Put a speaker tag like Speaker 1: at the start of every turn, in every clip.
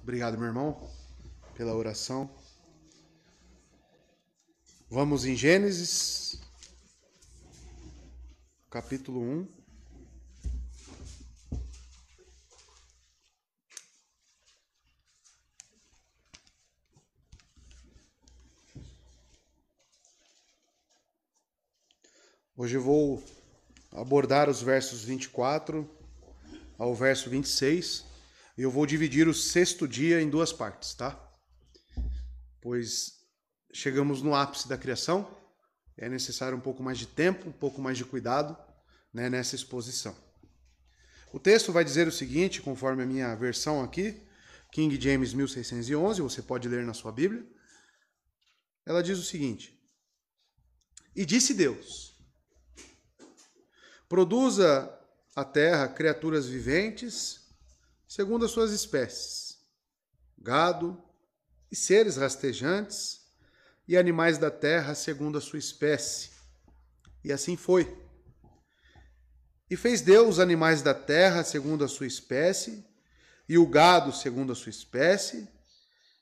Speaker 1: Obrigado, meu irmão, pela oração. Vamos em Gênesis, capítulo 1. Hoje eu vou abordar os versos 24 ao verso 26 e eu vou dividir o sexto dia em duas partes, tá? Pois chegamos no ápice da criação, é necessário um pouco mais de tempo, um pouco mais de cuidado, né, nessa exposição. O texto vai dizer o seguinte, conforme a minha versão aqui, King James 1611, você pode ler na sua Bíblia. Ela diz o seguinte: E disse Deus: produza a terra criaturas viventes, segundo as suas espécies, gado e seres rastejantes, e animais da terra segundo a sua espécie. E assim foi. E fez Deus os animais da terra segundo a sua espécie, e o gado segundo a sua espécie,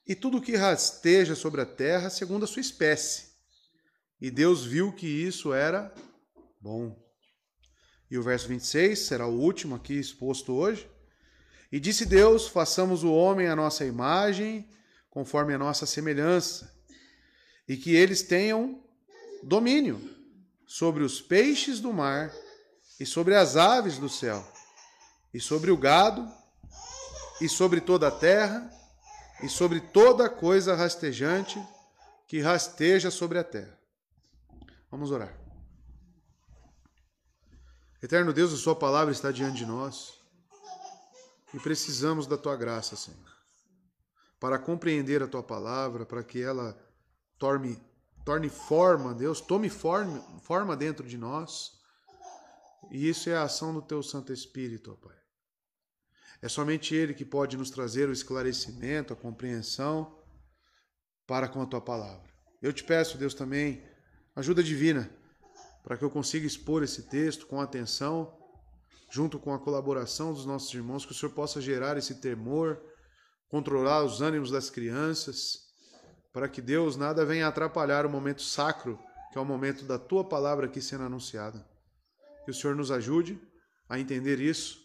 Speaker 1: e tudo o que rasteja sobre a terra segundo a sua espécie. E Deus viu que isso era bom. E o verso 26 será o último aqui exposto hoje. E disse Deus: façamos o homem à nossa imagem, conforme a nossa semelhança, e que eles tenham domínio sobre os peixes do mar, e sobre as aves do céu, e sobre o gado, e sobre toda a terra, e sobre toda coisa rastejante que rasteja sobre a terra. Vamos orar. Eterno Deus, a sua palavra está diante de nós e precisamos da tua graça, Senhor, para compreender a tua palavra, para que ela torne forma, Deus, tome forma dentro de nós. E isso é a ação do teu Santo Espírito, ó Pai. É somente Ele que pode nos trazer o esclarecimento, a compreensão para com a tua palavra. Eu te peço, Deus, também ajuda divina, para que eu consiga expor esse texto com atenção, junto com a colaboração dos nossos irmãos, que o Senhor possa gerar esse temor, controlar os ânimos das crianças, para que, Deus, nada venha atrapalhar o momento sacro, que é o momento da tua palavra aqui sendo anunciada. Que o Senhor nos ajude a entender isso,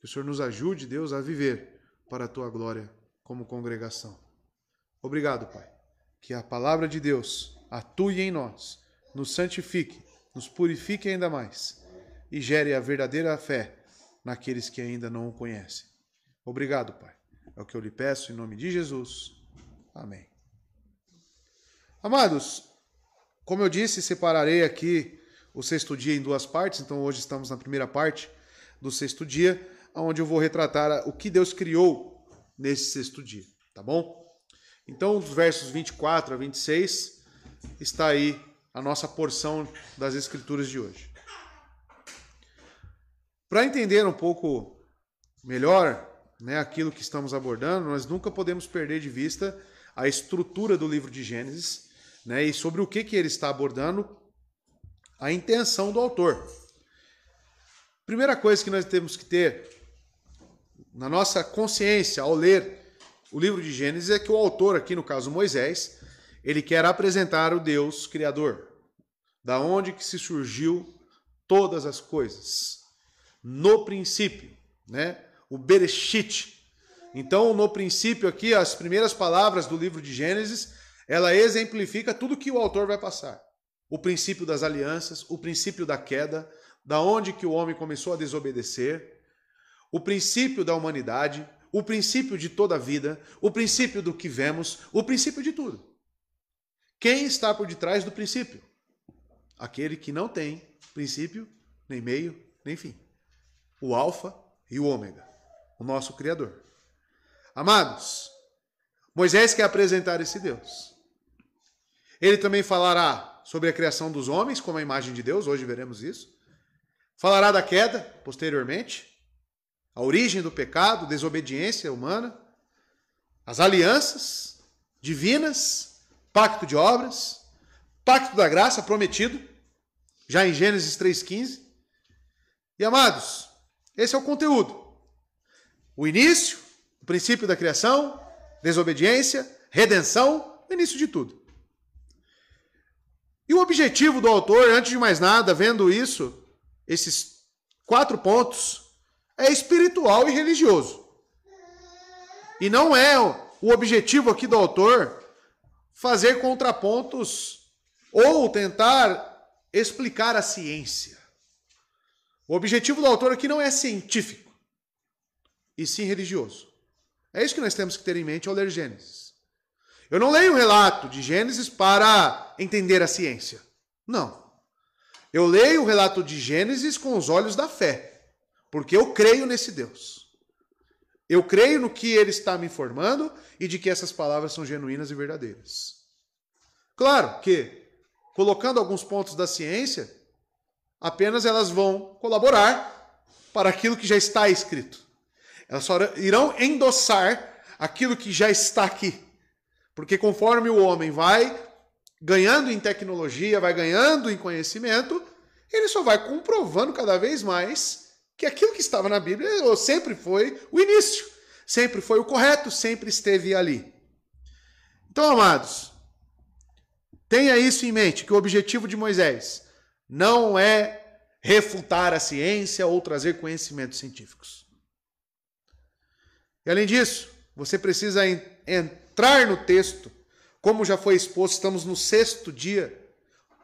Speaker 1: que o Senhor nos ajude, Deus, a viver para a tua glória como congregação. Obrigado, Pai, que a palavra de Deus atue em nós, nos santifique, nos purifique ainda mais e gere a verdadeira fé naqueles que ainda não o conhecem. Obrigado, Pai. É o que eu lhe peço em nome de Jesus. Amém. Amados, como eu disse, separarei aqui o sexto dia em duas partes, então hoje estamos na primeira parte do sexto dia, onde eu vou retratar o que Deus criou nesse sexto dia, tá bom? Então, dos versos 24 a 26, está aí a nossa porção das Escrituras de hoje. Para entender um pouco melhor, né, aquilo que estamos abordando, nós nunca podemos perder de vista a estrutura do livro de Gênesis, né, e sobre o que ele está abordando, a intenção do autor. Primeira coisa que nós temos que ter na nossa consciência ao ler o livro de Gênesis é que o autor, aqui no caso Moisés, ele quer apresentar o Deus Criador, da onde que se surgiu todas as coisas. No princípio, né? O Bereshit. Então, no princípio aqui, as primeiras palavras do livro de Gênesis, ela exemplifica tudo que o autor vai passar. O princípio das alianças, o princípio da queda, da onde que o homem começou a desobedecer, o princípio da humanidade, o princípio de toda a vida, o princípio do que vemos, o princípio de tudo. Quem está por detrás do princípio? Aquele que não tem princípio, nem meio, nem fim. O alfa e o ômega, o nosso Criador. Amados, Moisés quer apresentar esse Deus. Ele também falará sobre a criação dos homens como a imagem de Deus, hoje veremos isso. Falará da queda, posteriormente, a origem do pecado, desobediência humana, as alianças divinas, pacto de obras, pacto da graça prometido, já em Gênesis 3,15. E, amados, esse é o conteúdo. O início, o princípio da criação, desobediência, redenção, o início de tudo. E o objetivo do autor, antes de mais nada, vendo isso, esses 4 pontos, é espiritual e religioso. E não é o objetivo aqui do autor fazer contrapontos ou tentar explicar a ciência. O objetivo do autor aqui não é científico, e sim religioso. É isso que nós temos que ter em mente ao ler Gênesis. Eu não leio um relato de Gênesis para entender a ciência. Não. Eu leio o relato de Gênesis com os olhos da fé, porque eu creio nesse Deus. Eu creio no que ele está me informando e de que essas palavras são genuínas e verdadeiras. Claro que, colocando alguns pontos da ciência, apenas elas vão colaborar para aquilo que já está escrito. Elas só irão endossar aquilo que já está aqui. Porque conforme o homem vai ganhando em tecnologia, vai ganhando em conhecimento, ele só vai comprovando cada vez mais que aquilo que estava na Bíblia sempre foi o início, sempre foi o correto, sempre esteve ali. Então, amados, tenha isso em mente, que o objetivo de Moisés não é refutar a ciência ou trazer conhecimentos científicos. E além disso, você precisa entrar no texto, como já foi exposto, estamos no 6º dia,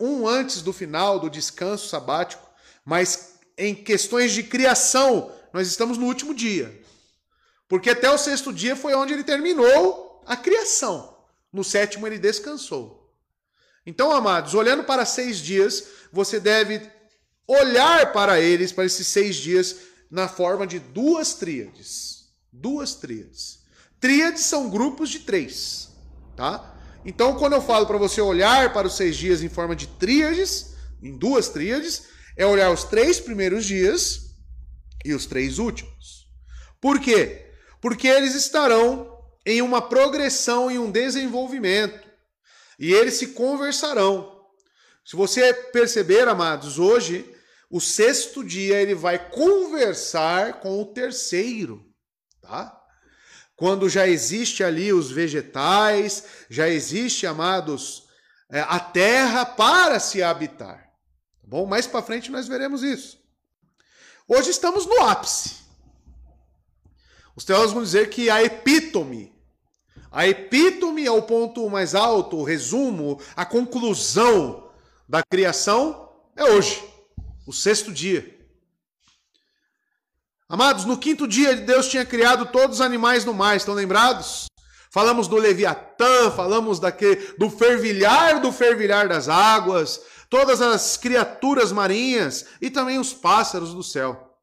Speaker 1: antes do final do descanso sabático, mas em questões de criação, nós estamos no último dia. Porque até o 6º dia foi onde ele terminou a criação. No 7º ele descansou. Então, amados, olhando para 6 dias, você deve olhar para eles, para esses 6 dias, na forma de 2 tríades. 2 tríades. Tríades são grupos de 3, tá? Então, quando eu falo para você olhar para os 6 dias em forma de tríades, em 2 tríades, é olhar os 3 primeiros dias e os 3 últimos. Por quê? Porque eles estarão em uma progressão e um desenvolvimento. E eles se conversarão. Se você perceber, amados, hoje, o 6º dia ele vai conversar com o 3º, tá? Quando já existe ali os vegetais, já existe, amados, a terra para se habitar. Tá bom? Mais para frente nós veremos isso. Hoje estamos no ápice. Os teólogos vão dizer que a epítome é o ponto mais alto, o resumo, a conclusão da criação é hoje, o 6º dia. Amados, no 5º dia Deus tinha criado todos os animais no mar, estão lembrados? Falamos do Leviatã, falamos do fervilhar das águas, todas as criaturas marinhas e também os pássaros do céu.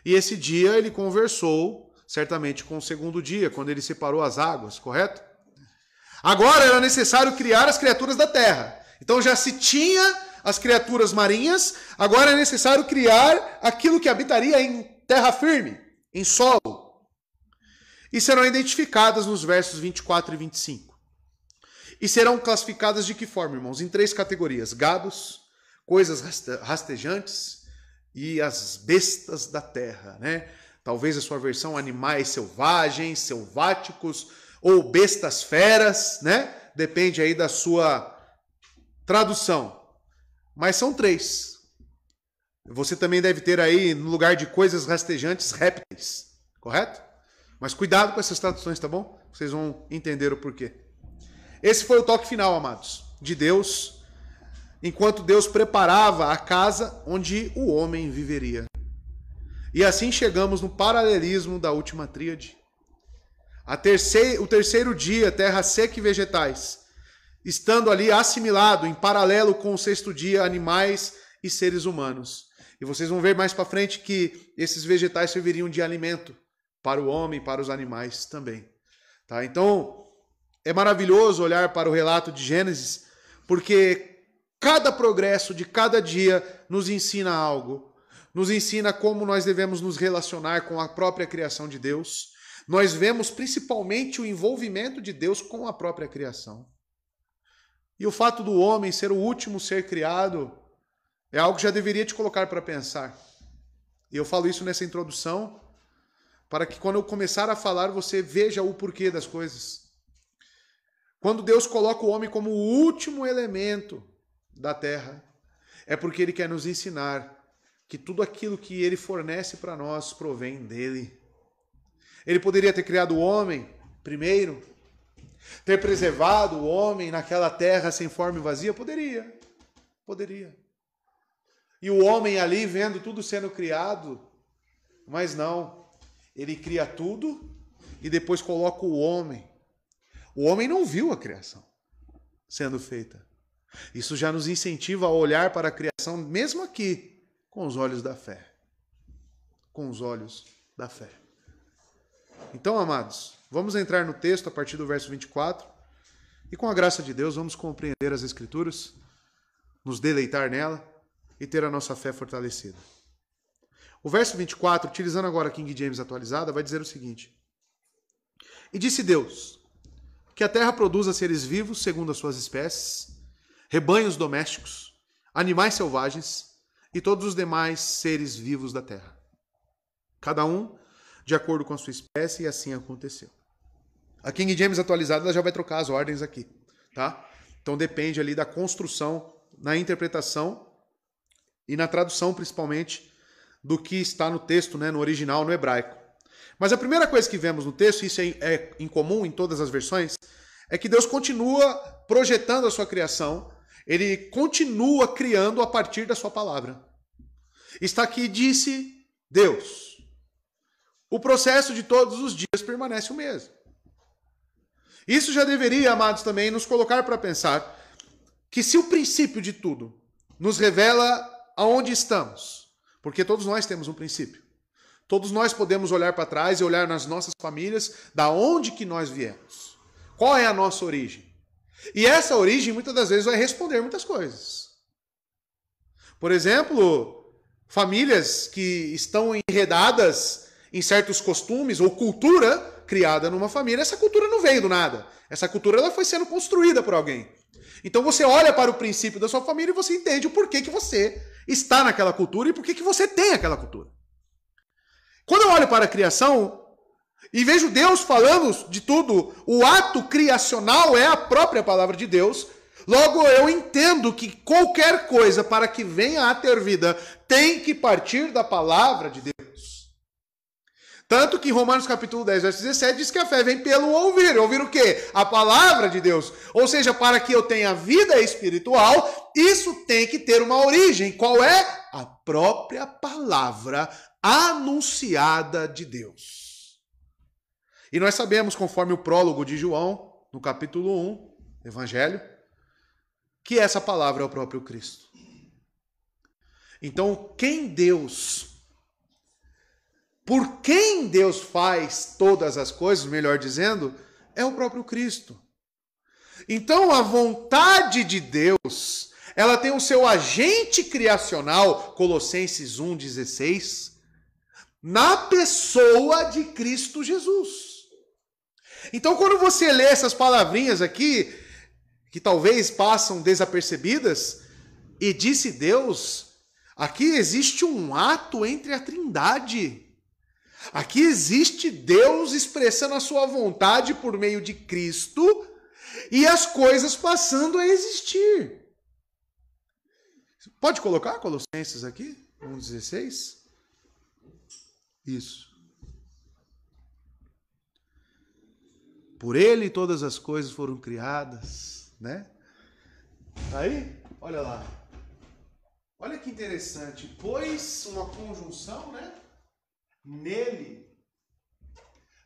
Speaker 1: E esse dia ele conversou certamente com o 2º dia, quando ele separou as águas, correto? Agora era necessário criar as criaturas da terra. Então já se tinha as criaturas marinhas, agora é necessário criar aquilo que habitaria em terra firme, em solo. E serão identificadas nos versos 24 e 25. E serão classificadas de que forma, irmãos? Em 3 categorias: gados, coisas rastejantes e as bestas da terra, né? Talvez a sua versão animais selvagens, selváticos, ou bestas feras, né? Depende aí da sua tradução. Mas são 3. Você também deve ter aí, no lugar de coisas rastejantes, répteis, correto? Mas cuidado com essas traduções, tá bom? Vocês vão entender o porquê. Esse foi o toque final, amados, de Deus, enquanto Deus preparava a casa onde o homem viveria. E assim chegamos no paralelismo da última tríade. O 3º dia, terra seca e vegetais, estando ali assimilado em paralelo com o 6º dia, animais e seres humanos. E vocês vão ver mais para frente que esses vegetais serviriam de alimento para o homem e para os animais também. Tá? Então, é maravilhoso olhar para o relato de Gênesis, porque cada progresso de cada dia nos ensina algo. Nos ensina como nós devemos nos relacionar com a própria criação de Deus. Nós vemos principalmente o envolvimento de Deus com a própria criação. E o fato do homem ser o último ser criado é algo que já deveria te colocar para pensar. E eu falo isso nessa introdução para que quando eu começar a falar, você veja o porquê das coisas. Quando Deus coloca o homem como o último elemento da terra, é porque Ele quer nos ensinar que tudo aquilo que Ele fornece para nós provém dEle. Ele poderia ter criado o homem primeiro, ter preservado o homem naquela terra sem forma e vazia? Poderia. Poderia. E o homem ali vendo tudo sendo criado, mas não. Ele cria tudo e depois coloca o homem. O homem não viu a criação sendo feita. Isso já nos incentiva a olhar para a criação, mesmo aqui, com os olhos da fé. Com os olhos da fé. Então, amados, vamos entrar no texto a partir do verso 24 e, com a graça de Deus, vamos compreender as Escrituras, nos deleitar nela e ter a nossa fé fortalecida. O verso 24, utilizando agora a King James atualizada, vai dizer o seguinte: E disse Deus, que a terra produza seres vivos segundo as suas espécies, rebanhos domésticos, animais selvagens e todos os demais seres vivos da terra, cada um de acordo com a sua espécie, e assim aconteceu. A King James atualizada ela já vai trocar as ordens aqui, tá? Então depende ali da construção, na interpretação e na tradução principalmente do que está no texto, né, no original, no hebraico. Mas a primeira coisa que vemos no texto, e isso é incomum em todas as versões, é que Deus continua projetando a sua criação, Ele continua criando a partir da sua palavra. Está aqui, disse Deus. O processo de todos os dias permanece o mesmo. Isso já deveria, amados, também nos colocar para pensar que se o princípio de tudo nos revela aonde estamos, porque todos nós temos um princípio. Todos nós podemos olhar para trás e olhar nas nossas famílias da onde que nós viemos. Qual é a nossa origem? E essa origem muitas das vezes vai responder muitas coisas. Por exemplo, famílias que estão enredadas em certos costumes ou cultura criada numa família, essa cultura não veio do nada. Essa cultura ela foi sendo construída por alguém. Então você olha para o princípio da sua família e você entende o porquê que você está naquela cultura e porquê que você tem aquela cultura. Quando eu olho para a criação e vejo Deus falando de tudo, o ato criacional é a própria palavra de Deus, logo eu entendo que qualquer coisa para que venha a ter vida tem que partir da palavra de Deus. Tanto que em Romanos capítulo 10, verso 17, diz que a fé vem pelo ouvir. Ouvir o quê? A palavra de Deus. Ou seja, para que eu tenha vida espiritual, isso tem que ter uma origem. Qual é? A própria palavra anunciada de Deus. E nós sabemos, conforme o prólogo de João, no capítulo 1, Evangelho, que essa palavra é o próprio Cristo. Então, por quem Deus faz todas as coisas, melhor dizendo, é o próprio Cristo. Então a vontade de Deus, ela tem o seu agente criacional, Colossenses 1,16, na pessoa de Cristo Jesus. Então quando você lê essas palavrinhas aqui, que talvez passam desapercebidas, e disse Deus, aqui existe um ato entre a Trindade. Aqui existe Deus expressando a sua vontade por meio de Cristo e as coisas passando a existir. Pode colocar Colossenses aqui? 1,16? Isso. Por ele todas as coisas foram criadas, né? Aí, olha lá. Olha que interessante. Pois uma conjunção, né? Nele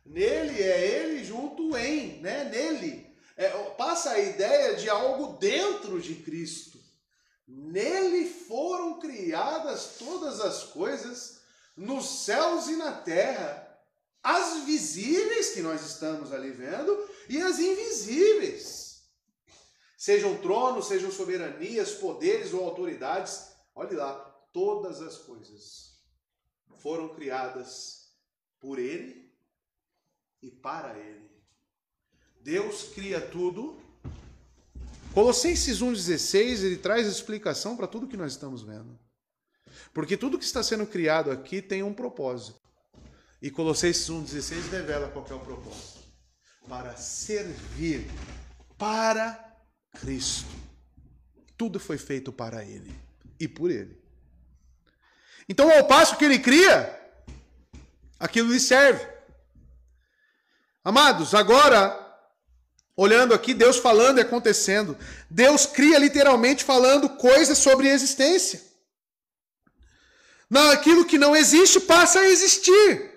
Speaker 1: é ele junto em, né? Nele. Passa a ideia de algo dentro de Cristo. Nele foram criadas todas as coisas, nos céus e na terra. As visíveis, que nós estamos ali vendo, e as invisíveis. Sejam tronos, sejam soberanias, poderes ou autoridades. Olhe lá, todas as coisas foram criadas por Ele e para Ele. Deus cria tudo. Colossenses 1,16, ele traz explicação para tudo que nós estamos vendo. Porque tudo que está sendo criado aqui tem um propósito. E Colossenses 1,16 revela qual que é o propósito. Para servir para Cristo. Tudo foi feito para Ele e por Ele. Então, ao passo que Ele cria, aquilo lhe serve. Amados, agora, olhando aqui, Deus falando e acontecendo. Deus cria literalmente falando coisas sobre a existência. Aquilo que não existe passa a existir.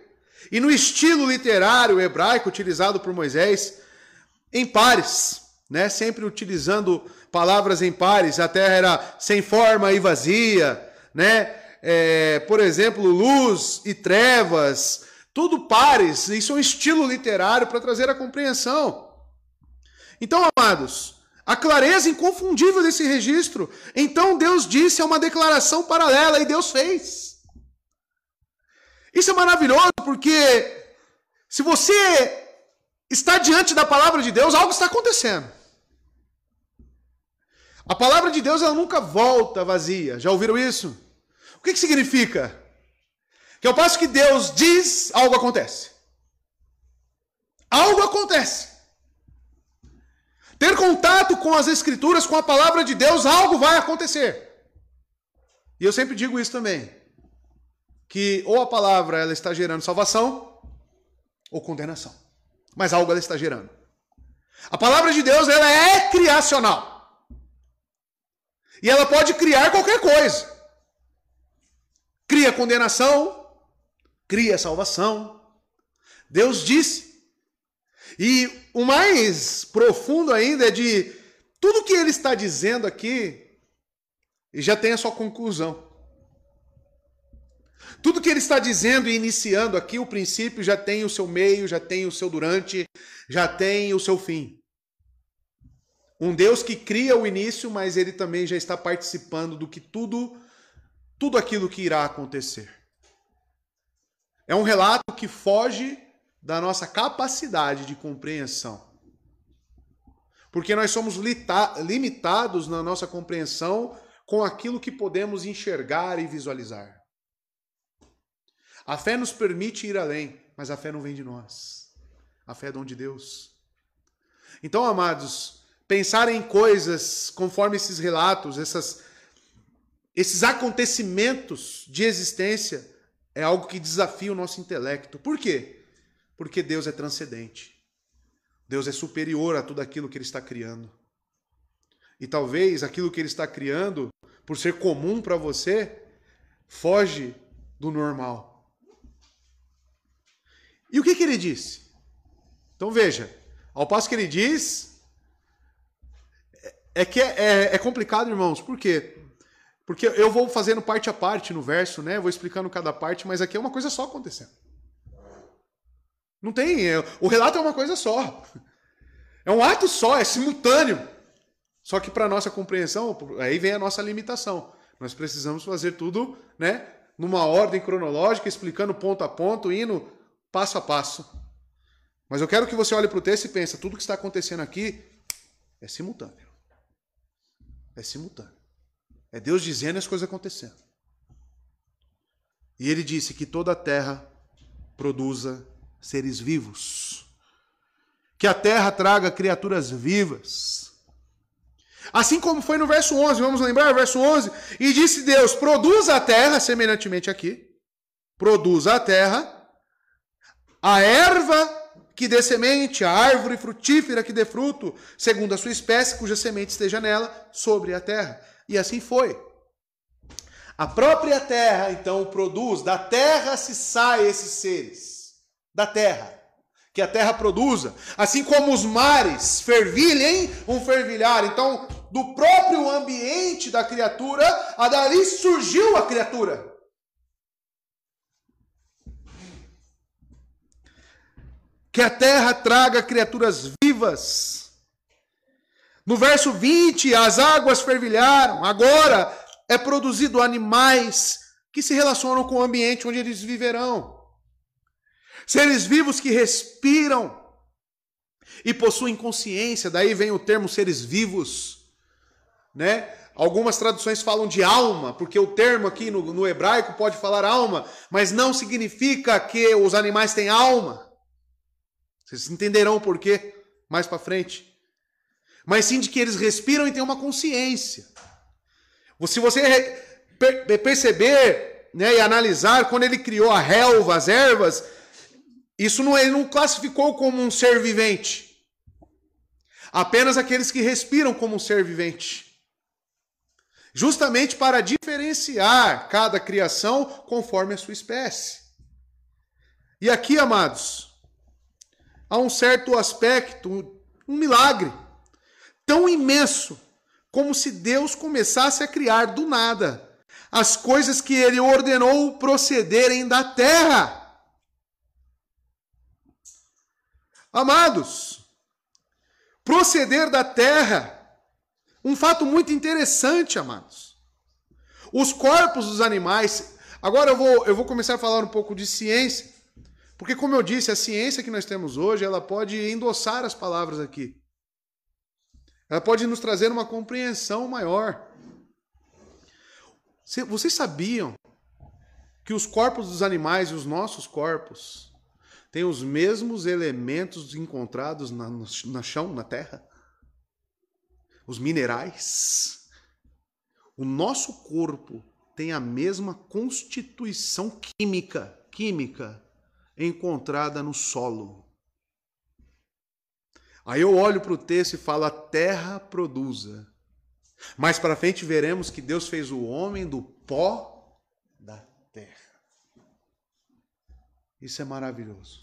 Speaker 1: E no estilo literário hebraico utilizado por Moisés, em pares, né? Sempre utilizando palavras em pares. A terra era sem forma e vazia, né? Por exemplo, luz e trevas, tudo pares. Isso é um estilo literário para trazer a compreensão. Então, amados, a clareza inconfundível desse registro. Então Deus disse, é uma declaração paralela e Deus fez. Isso é maravilhoso porque se você está diante da palavra de Deus, algo está acontecendo. A palavra de Deus ela nunca volta vazia. Já ouviram isso? O que significa? Que ao passo que Deus diz, algo acontece. Algo acontece. Ter contato com as Escrituras, com a palavra de Deus, algo vai acontecer. E eu sempre digo isso também. Que ou a palavra ela está gerando salvação, ou condenação. Mas algo ela está gerando. A palavra de Deus ela é criacional. E ela pode criar qualquer coisa. Cria condenação, cria salvação. Deus disse. E o mais profundo ainda é de tudo que ele está dizendo aqui, e já tem a sua conclusão. Tudo que ele está dizendo e iniciando aqui, o princípio já tem o seu meio, já tem o seu durante, já tem o seu fim. Um Deus que cria o início, mas ele também já está participando do que tudo aquilo que irá acontecer. É um relato que foge da nossa capacidade de compreensão. Porque nós somos limitados na nossa compreensão com aquilo que podemos enxergar e visualizar. A fé nos permite ir além, mas a fé não vem de nós. A fé é dom de Deus. Então, amados, pensar em coisas conforme esses relatos, esses acontecimentos de existência, é algo que desafia o nosso intelecto. Por quê? Porque Deus é transcendente. Deus é superior a tudo aquilo que Ele está criando. E talvez aquilo que Ele está criando, por ser comum para você, foge do normal. E o que Ele disse? Então veja, ao passo que Ele diz, é complicado, irmãos. Por quê? Porque eu vou fazendo parte a parte no verso, né? Vou explicando cada parte, mas aqui é uma coisa só acontecendo. Não tem... O relato é uma coisa só. É um ato só, é simultâneo. Só que para nossa compreensão, aí vem a nossa limitação. Nós precisamos fazer tudo, né, numa ordem cronológica, explicando ponto a ponto, indo passo a passo. Mas eu quero que você olhe para o texto e pense, tudo que está acontecendo aqui é simultâneo. É simultâneo. É Deus dizendo e as coisas acontecendo. E Ele disse que toda a terra produza seres vivos. Que a terra traga criaturas vivas. Assim como foi no verso 11, vamos lembrar, verso 11. E disse Deus, produza a terra, semelhantemente aqui, produza a terra, a erva que dê semente, a árvore frutífera que dê fruto, segundo a sua espécie, cuja semente esteja nela, sobre a terra. E assim foi. A própria terra, então, produz, da terra se saem esses seres, da terra, que a terra produza, assim como os mares fervilhem um fervilhar. Então, do próprio ambiente da criatura, dali surgiu a criatura. Que a terra traga criaturas vivas. No verso 20, as águas fervilharam. Agora é produzido animais que se relacionam com o ambiente onde eles viverão. Seres vivos que respiram e possuem consciência. Daí vem o termo seres vivos, né? Algumas traduções falam de alma, porque o termo aqui no hebraico pode falar alma, mas não significa que os animais têm alma. Vocês entenderão o porquê mais para frente. Mas sim de que eles respiram e têm uma consciência. Se você perceber, né, e analisar, quando ele criou a relva, as ervas, ele não classificou como um ser vivente. Apenas aqueles que respiram como um ser vivente. Justamente para diferenciar cada criação conforme a sua espécie. E aqui, amados, há um certo aspecto, um milagre tão imenso, como se Deus começasse a criar do nada as coisas que ele ordenou procederem da terra. Amados, proceder da terra, um fato muito interessante, amados. Os corpos dos animais, agora eu vou começar a falar um pouco de ciência, porque como eu disse, a ciência que nós temos hoje, ela pode endossar as palavras aqui. Ela pode nos trazer uma compreensão maior. Vocês sabiam que os corpos dos animais e os nossos corpos têm os mesmos elementos encontrados no chão, na terra? Os minerais. O nosso corpo tem a mesma constituição química encontrada no solo. Aí eu olho para o texto e falo, a terra produza. Mais para frente veremos que Deus fez o homem do pó da terra. Isso é maravilhoso.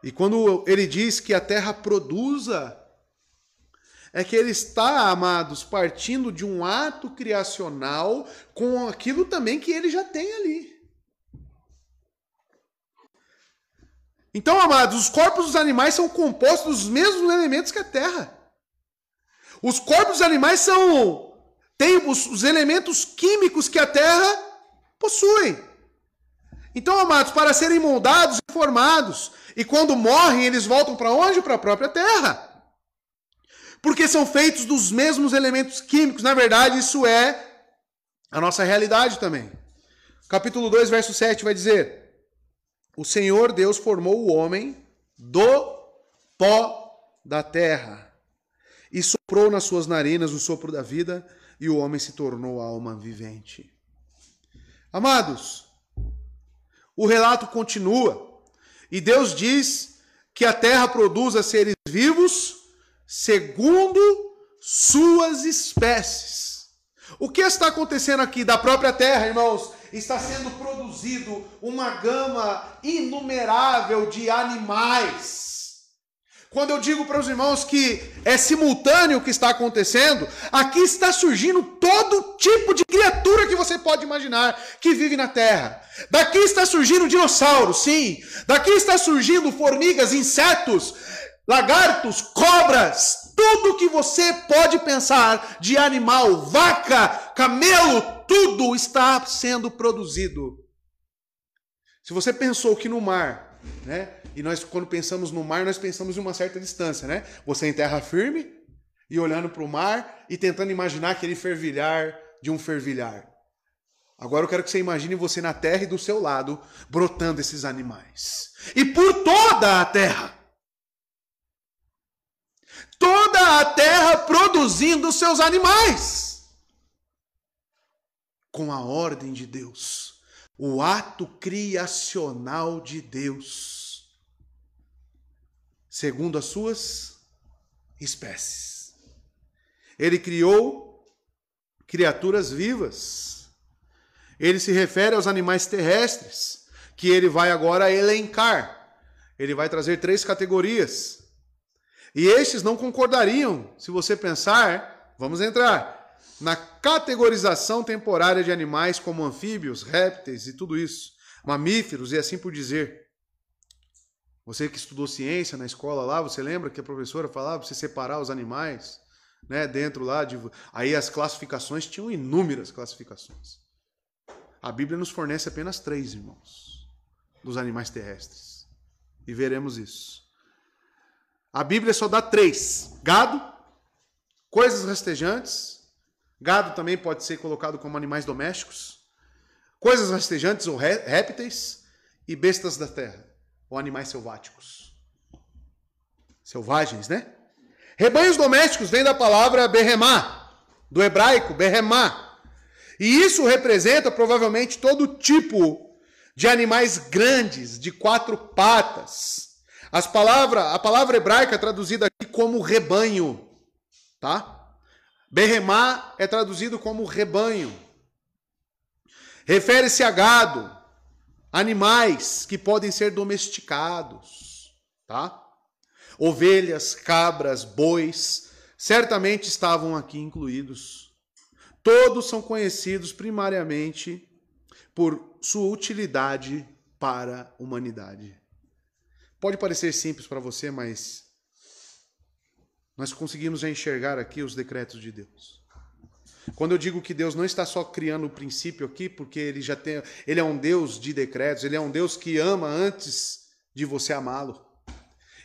Speaker 1: E quando ele diz que a terra produza, é que ele está, amados, partindo de um ato criacional com aquilo também que ele já tem ali. Então, amados, os corpos dos animais são compostos dos mesmos elementos que a terra. Os corpos dos animais têm os elementos químicos que a terra possui. Então, amados, para serem moldados e formados, e quando morrem, eles voltam para onde? Para a própria terra. Porque são feitos dos mesmos elementos químicos. Na verdade, isso é a nossa realidade também. Capítulo 2, verso 7 vai dizer: o Senhor Deus formou o homem do pó da terra e soprou nas suas narinas o sopro da vida, e o homem se tornou alma vivente. Amados, o relato continua, e Deus diz que a terra produza seres vivos segundo suas espécies. O que está acontecendo aqui da própria terra, irmãos? Está sendo produzido uma gama inumerável de animais. Quando eu digo para os irmãos que é simultâneo o que está acontecendo, aqui está surgindo todo tipo de criatura que você pode imaginar que vive na terra. Daqui está surgindo dinossauros, sim. Daqui está surgindo formigas, insetos, lagartos, cobras, tudo que você pode pensar de animal, vaca, camelo, tudo está sendo produzido. Se você pensou que no mar, né? E nós, quando pensamos no mar, nós pensamos em uma certa distância, né? Você em terra firme e olhando para o mar e tentando imaginar aquele fervilhar de um fervilhar. Agora eu quero que você imagine você na terra e do seu lado brotando esses animais. E por toda a terra. Toda a terra produzindo seus animais. Com a ordem de Deus. O ato criacional de Deus. Segundo as suas espécies. Ele criou criaturas vivas. Ele se refere aos animais terrestres, que ele vai agora elencar. Ele vai trazer 3 categorias. E estes não concordariam, se você pensar, vamos entrar na categorização temporária de animais como anfíbios, répteis e tudo isso, mamíferos e assim por dizer. Você que estudou ciência na escola lá, você lembra que a professora falava para você separar os animais, né, dentro lá de... Aí as classificações tinham inúmeras classificações. A Bíblia nos fornece apenas 3, irmãos, dos animais terrestres. E veremos isso. A Bíblia só dá 3: gado, coisas rastejantes, gado também pode ser colocado como animais domésticos, coisas rastejantes ou répteis e bestas da terra, ou animais selváticos. Selvagens, né? Rebanhos domésticos vem da palavra berremá, do hebraico berremá. E isso representa provavelmente todo tipo de animais grandes, de 4 patas. A palavra hebraica é traduzida aqui como rebanho, tá? Berremá é traduzido como rebanho. Refere-se a gado, animais que podem ser domesticados, tá? Ovelhas, cabras, bois, certamente estavam aqui incluídos. Todos são conhecidos primariamente por sua utilidade para a humanidade. Pode parecer simples para você, mas nós conseguimos já enxergar aqui os decretos de Deus. Quando eu digo que Deus não está só criando o princípio aqui, porque ele é um Deus de decretos, ele é um Deus que ama antes de você amá-lo.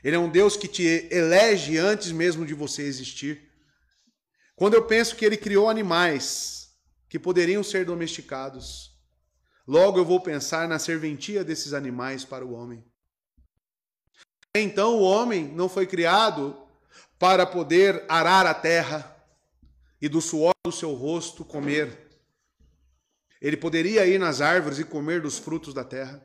Speaker 1: Ele é um Deus que te elege antes mesmo de você existir. Quando eu penso que ele criou animais que poderiam ser domesticados, logo eu vou pensar na serventia desses animais para o homem. Então o homem não foi criado para poder arar a terra e do suor do seu rosto comer. Ele poderia ir nas árvores e comer dos frutos da terra.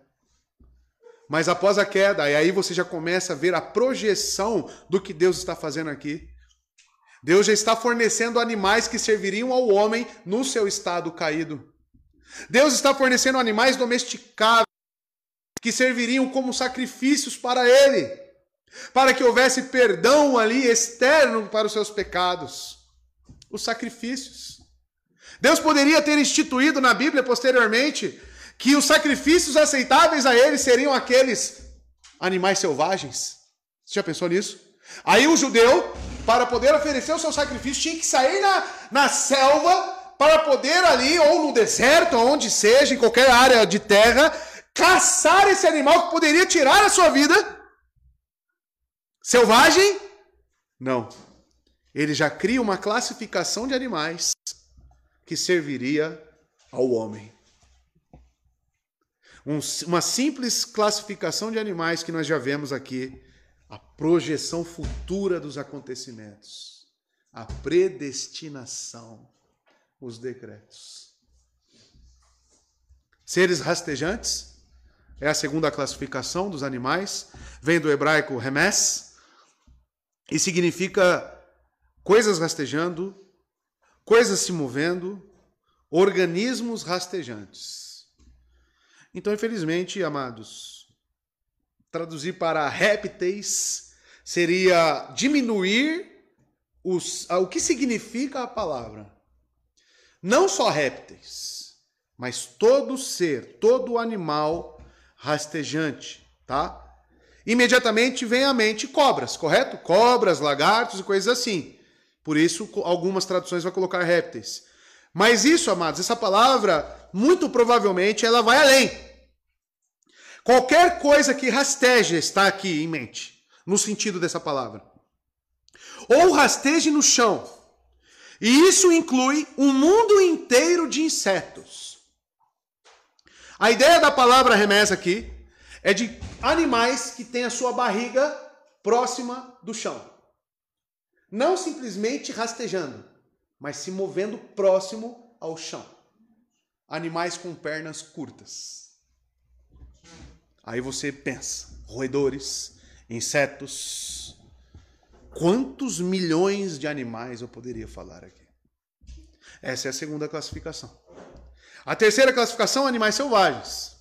Speaker 1: Mas após a queda, e aí você já começa a ver a projeção do que Deus está fazendo aqui. Deus já está fornecendo animais que serviriam ao homem no seu estado caído. Deus está fornecendo animais domesticados que serviriam como sacrifícios para ele, para que houvesse perdão ali externo para os seus pecados. Os sacrifícios. Deus poderia ter instituído na Bíblia posteriormente que os sacrifícios aceitáveis a ele seriam aqueles animais selvagens. Você já pensou nisso? Aí o judeu, para poder oferecer o seu sacrifício, tinha que sair na selva para poder ali, ou no deserto, onde seja, em qualquer área de terra, caçar esse animal que poderia tirar a sua vida. Selvagem? Não. Ele já cria uma classificação de animais que serviria ao homem. Uma simples classificação de animais que nós já vemos aqui, a projeção futura dos acontecimentos, a predestinação, os decretos. Seres rastejantes é a segunda classificação dos animais, vem do hebraico remes e significa coisas rastejando, coisas se movendo, organismos rastejantes. Então, infelizmente, amados, traduzir para répteis seria diminuir o que significa a palavra. Não só répteis, mas todo ser, todo animal rastejante, tá? Imediatamente vem à mente cobras, correto? Cobras, lagartos e coisas assim. Por isso, algumas traduções vão colocar répteis. Mas isso, amados, essa palavra, muito provavelmente, ela vai além. Qualquer coisa que rasteje está aqui em mente, no sentido dessa palavra. Ou rasteje no chão. E isso inclui um mundo inteiro de insetos. A ideia da palavra remessa aqui é de animais que têm a sua barriga próxima do chão. Não simplesmente rastejando, mas se movendo próximo ao chão. Animais com pernas curtas. Aí você pensa, roedores, insetos. Quantos milhões de animais eu poderia falar aqui? Essa é a segunda classificação. A terceira classificação, animais selvagens.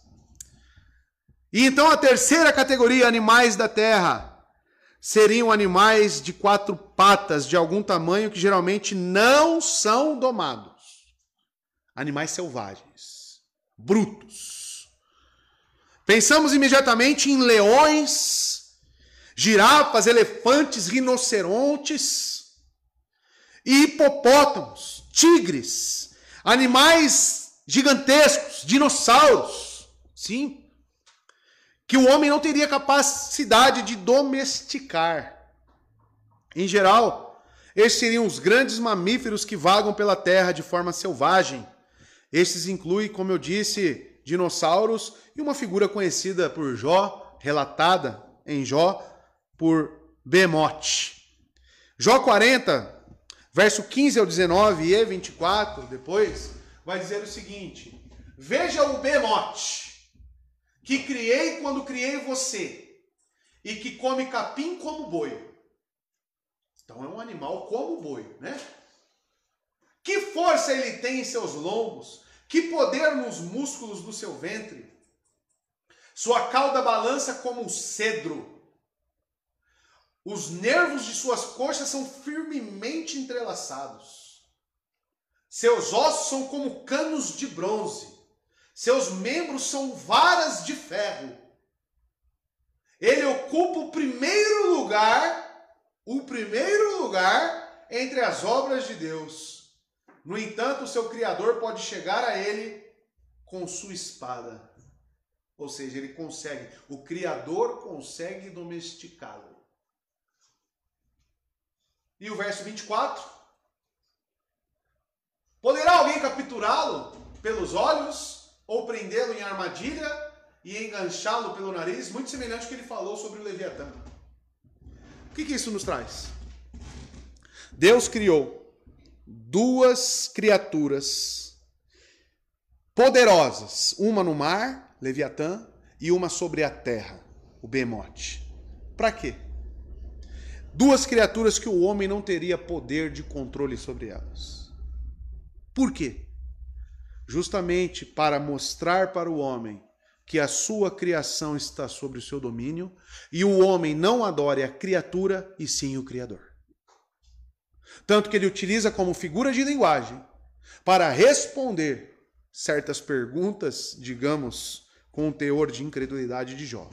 Speaker 1: E então a terceira categoria, animais da terra, seriam animais de 4 patas, de algum tamanho, que geralmente não são domados. Animais selvagens, brutos. Pensamos imediatamente em leões, girafas, elefantes, rinocerontes, e hipopótamos, tigres, animais gigantescos, dinossauros. Sim, que o homem não teria capacidade de domesticar. Em geral, Esses seriam os grandes mamíferos que vagam pela terra de forma selvagem. Esses incluem, como eu disse, dinossauros e uma figura conhecida por Jó, relatada em Jó, por Behemoth. Jó 40, verso 15 ao 19 e 24, depois, vai dizer o seguinte: veja o Behemoth, que criei quando criei você, e que come capim como boi. Então é um animal como boi, né? Que força ele tem em seus lombos, que poder nos músculos do seu ventre. Sua cauda balança como um cedro. Os nervos de suas coxas são firmemente entrelaçados. Seus ossos são como canos de bronze. Seus membros são varas de ferro. Ele ocupa o primeiro lugar entre as obras de Deus. No entanto, o seu Criador pode chegar a ele com sua espada. Ou seja, ele consegue, o Criador consegue domesticá-lo. E o verso 24? Poderá alguém capturá-lo pelos olhos ou prendê-lo em armadilha e enganchá-lo pelo nariz? Muito semelhante ao que ele falou sobre o Leviatã. O que isso nos traz? Deus criou duas criaturas poderosas, uma no mar, Leviatã, e uma sobre a terra, o Behemoth. Para quê? Duas criaturas que o homem não teria poder de controle sobre elas. Por quê? Justamente para mostrar para o homem que a sua criação está sob o seu domínio e o homem não adore a criatura e sim o Criador. Tanto que ele utiliza como figura de linguagem para responder certas perguntas, digamos, com um teor de incredulidade de Jó.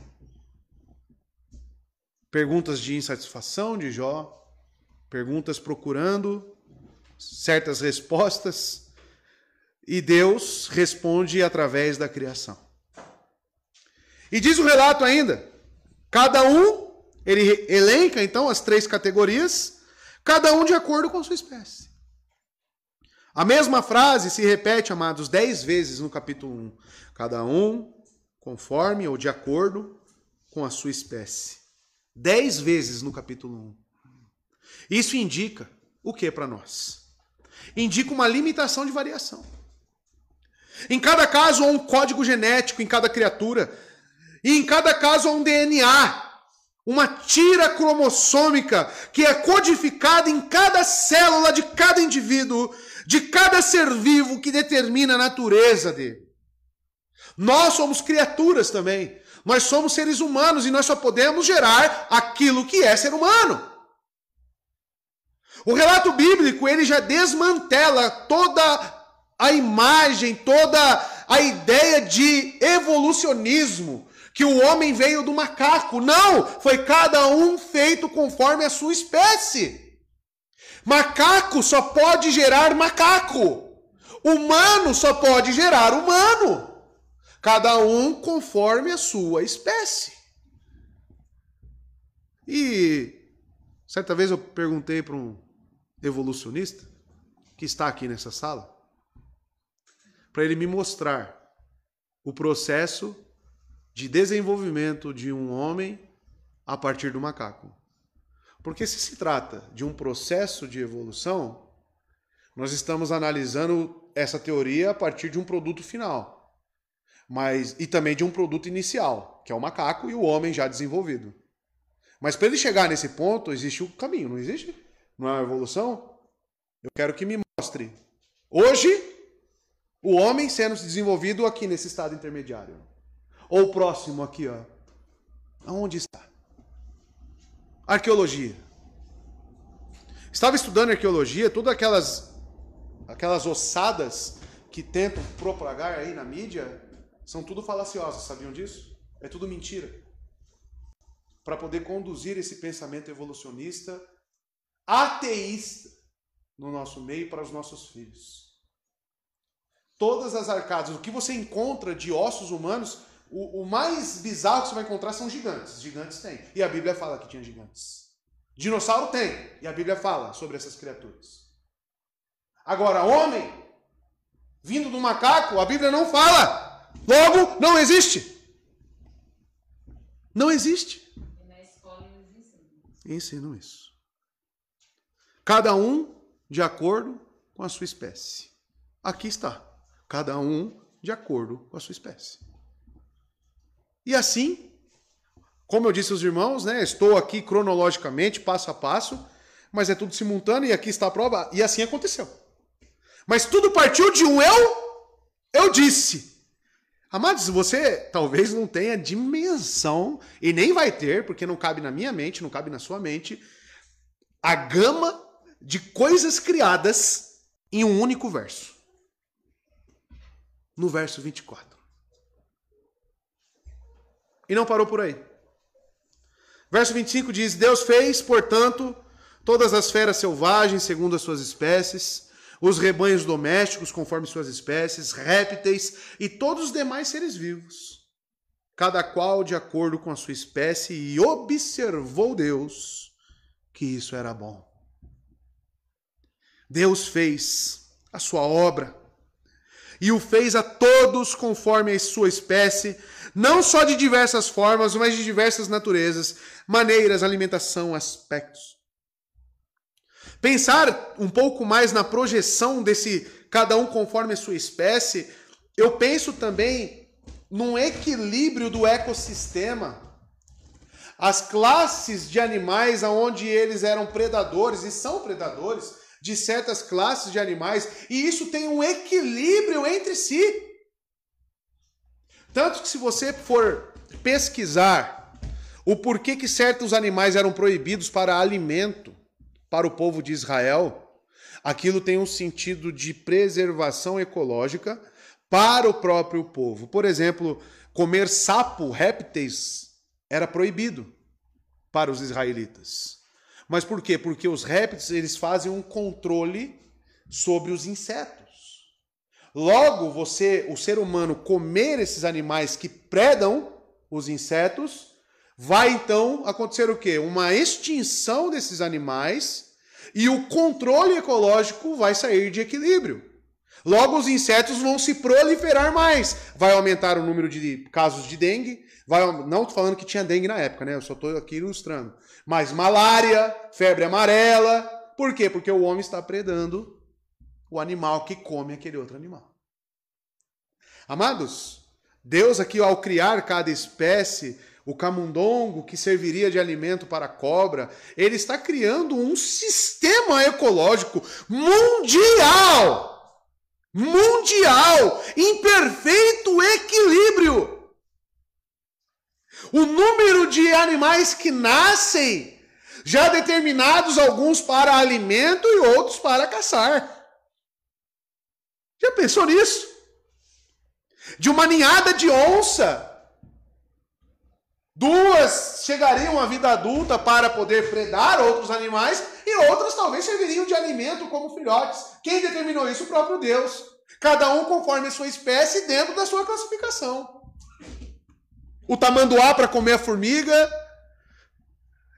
Speaker 1: Perguntas de insatisfação de Jó, perguntas procurando certas respostas, e Deus responde através da criação. E diz o relato ainda, cada um, ele elenca então as três categorias, cada um de acordo com a sua espécie. A mesma frase se repete, amados, 10 vezes no capítulo 1. Cada um conforme ou de acordo com a sua espécie. 10 vezes no capítulo 1. Isso indica o que para nós? Indica uma limitação de variação. Em cada caso há um código genético em cada criatura. E em cada caso há um DNA. Uma tira cromossômica que é codificada em cada célula de cada indivíduo, de cada ser vivo que determina a natureza dele. Nós somos criaturas também. Nós somos seres humanos e nós só podemos gerar aquilo que é ser humano. O relato bíblico, ele já desmantela toda a imagem, toda a ideia de evolucionismo, que o homem veio do macaco. Não, foi cada um feito conforme a sua espécie. Macaco só pode gerar macaco. Humano só pode gerar humano. Cada um conforme a sua espécie. E certa vez eu perguntei para um evolucionista que está aqui nessa sala, para ele me mostrar o processo de desenvolvimento de um homem a partir do macaco. Porque se trata de um processo de evolução, nós estamos analisando essa teoria a partir de um produto final. E também de um produto inicial, que é o macaco e o homem já desenvolvido. Mas para ele chegar nesse ponto, existe um caminho, não existe? Não é uma evolução? Eu quero que me mostre. Hoje, o homem sendo desenvolvido aqui nesse estado intermediário. Ou próximo aqui, ó. Aonde está? Arqueologia. Estava estudando arqueologia, todas aquelas ossadas que tentam propagar aí na mídia, são tudo falaciosas, sabiam disso? É tudo mentira. Para poder conduzir esse pensamento evolucionista, ateísta, no nosso meio para os nossos filhos. Todas as arcadas, o que você encontra de ossos humanos, o mais bizarro que você vai encontrar são gigantes. Gigantes tem. E a Bíblia fala que tinha gigantes. Dinossauro tem, e a Bíblia fala sobre essas criaturas. Agora, homem, vindo do macaco, a Bíblia não fala. Logo, não existe. Não existe.
Speaker 2: E na escola eles
Speaker 1: ensinam isso. Cada um de acordo com a sua espécie. Aqui está. Cada um de acordo com a sua espécie. E assim, como eu disse aos irmãos, né, estou aqui cronologicamente, passo a passo, mas é tudo simultâneo e aqui está a prova. E assim aconteceu. Mas tudo partiu de um eu disse. Amados, você talvez não tenha dimensão, e nem vai ter, porque não cabe na minha mente, não cabe na sua mente, a gama de coisas criadas em um único verso. No verso 24. E não parou por aí. Verso 25 diz: Deus fez, portanto, todas as feras selvagens segundo as suas espécies, os rebanhos domésticos conforme suas espécies, répteis e todos os demais seres vivos, cada qual de acordo com a sua espécie, e observou Deus que isso era bom. Deus fez a sua obra e o fez a todos conforme a sua espécie, não só de diversas formas, mas de diversas naturezas, maneiras, alimentação, aspectos. Pensar um pouco mais na projeção desse cada um conforme a sua espécie, eu penso também num equilíbrio do ecossistema. As classes de animais onde eles eram predadores e são predadores de certas classes de animais, e isso tem um equilíbrio entre si. Tanto que se você for pesquisar o porquê que certos animais eram proibidos para alimento para o povo de Israel, aquilo tem um sentido de preservação ecológica para o próprio povo. Por exemplo, comer sapo, répteis, era proibido para os israelitas. Mas por quê? Porque os répteis, eles fazem um controle sobre os insetos. Logo, o ser humano, comer esses animais que predam os insetos, vai então acontecer o quê? Uma extinção desses animais e o controle ecológico vai sair de equilíbrio. Logo, os insetos vão se proliferar mais. Vai aumentar o número de casos de dengue. Não estou falando que tinha dengue na época, né? Eu só estou aqui ilustrando. Mas malária, febre amarela. Por quê? Porque o homem está predando o animal que come aquele outro animal. Amados, Deus aqui, ao criar cada espécie, o camundongo, que serviria de alimento para a cobra, ele está criando um sistema ecológico mundial, em perfeito equilíbrio. O número de animais que nascem, já determinados, alguns para alimento e outros para caçar. Já pensou nisso? De uma ninhada de onça, 2 chegariam à vida adulta para poder predar outros animais e outras talvez serviriam de alimento como filhotes. Quem determinou isso? O próprio Deus. Cada um conforme a sua espécie dentro da sua classificação. O tamanduá para comer a formiga.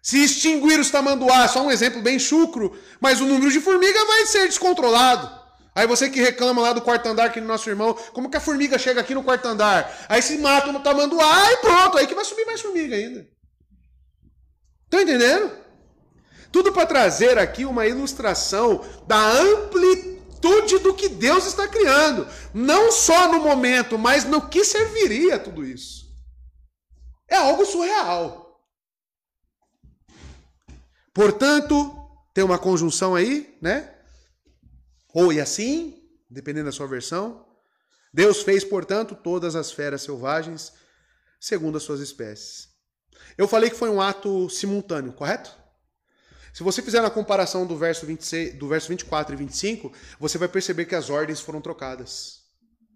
Speaker 1: Se extinguir os tamanduá, só um exemplo bem chucro, mas o número de formiga vai ser descontrolado. Aí você que reclama lá do quarto andar aqui no nosso irmão, como que a formiga chega aqui no quarto andar? Aí se mata no tamanduá e pronto, aí que vai subir mais formiga ainda. Estão entendendo? Tudo para trazer aqui uma ilustração da amplitude do que Deus está criando. Não só no momento, mas no que serviria tudo isso. É algo surreal. Portanto, tem uma conjunção aí, né? Ou e assim, dependendo da sua versão. Deus fez, portanto, todas as feras selvagens segundo as suas espécies. Eu falei que foi um ato simultâneo, correto? Se você fizer a comparação do verso 24 e 25, você vai perceber que as ordens foram trocadas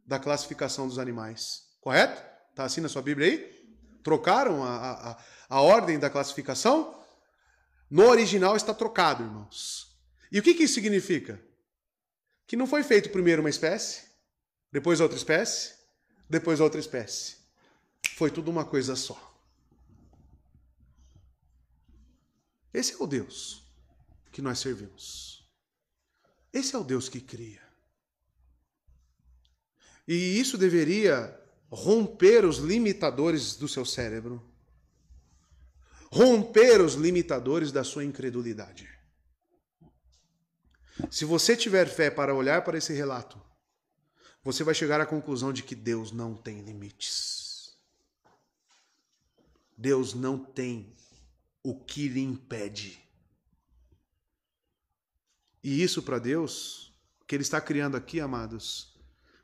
Speaker 1: da classificação dos animais. Correto? Está assim na sua Bíblia aí? Trocaram a ordem da classificação? No original está trocado, irmãos. E o que isso significa? Que não foi feito primeiro uma espécie, depois outra espécie, depois outra espécie. Foi tudo uma coisa só. Esse é o Deus que nós servimos. Esse é o Deus que cria. E isso deveria romper os limitadores do seu cérebro. Romper os limitadores da sua incredulidade. Se você tiver fé para olhar para esse relato, você vai chegar à conclusão de que Deus não tem limites. Deus não tem o que lhe impede. E isso para Deus, o que Ele está criando aqui, amados,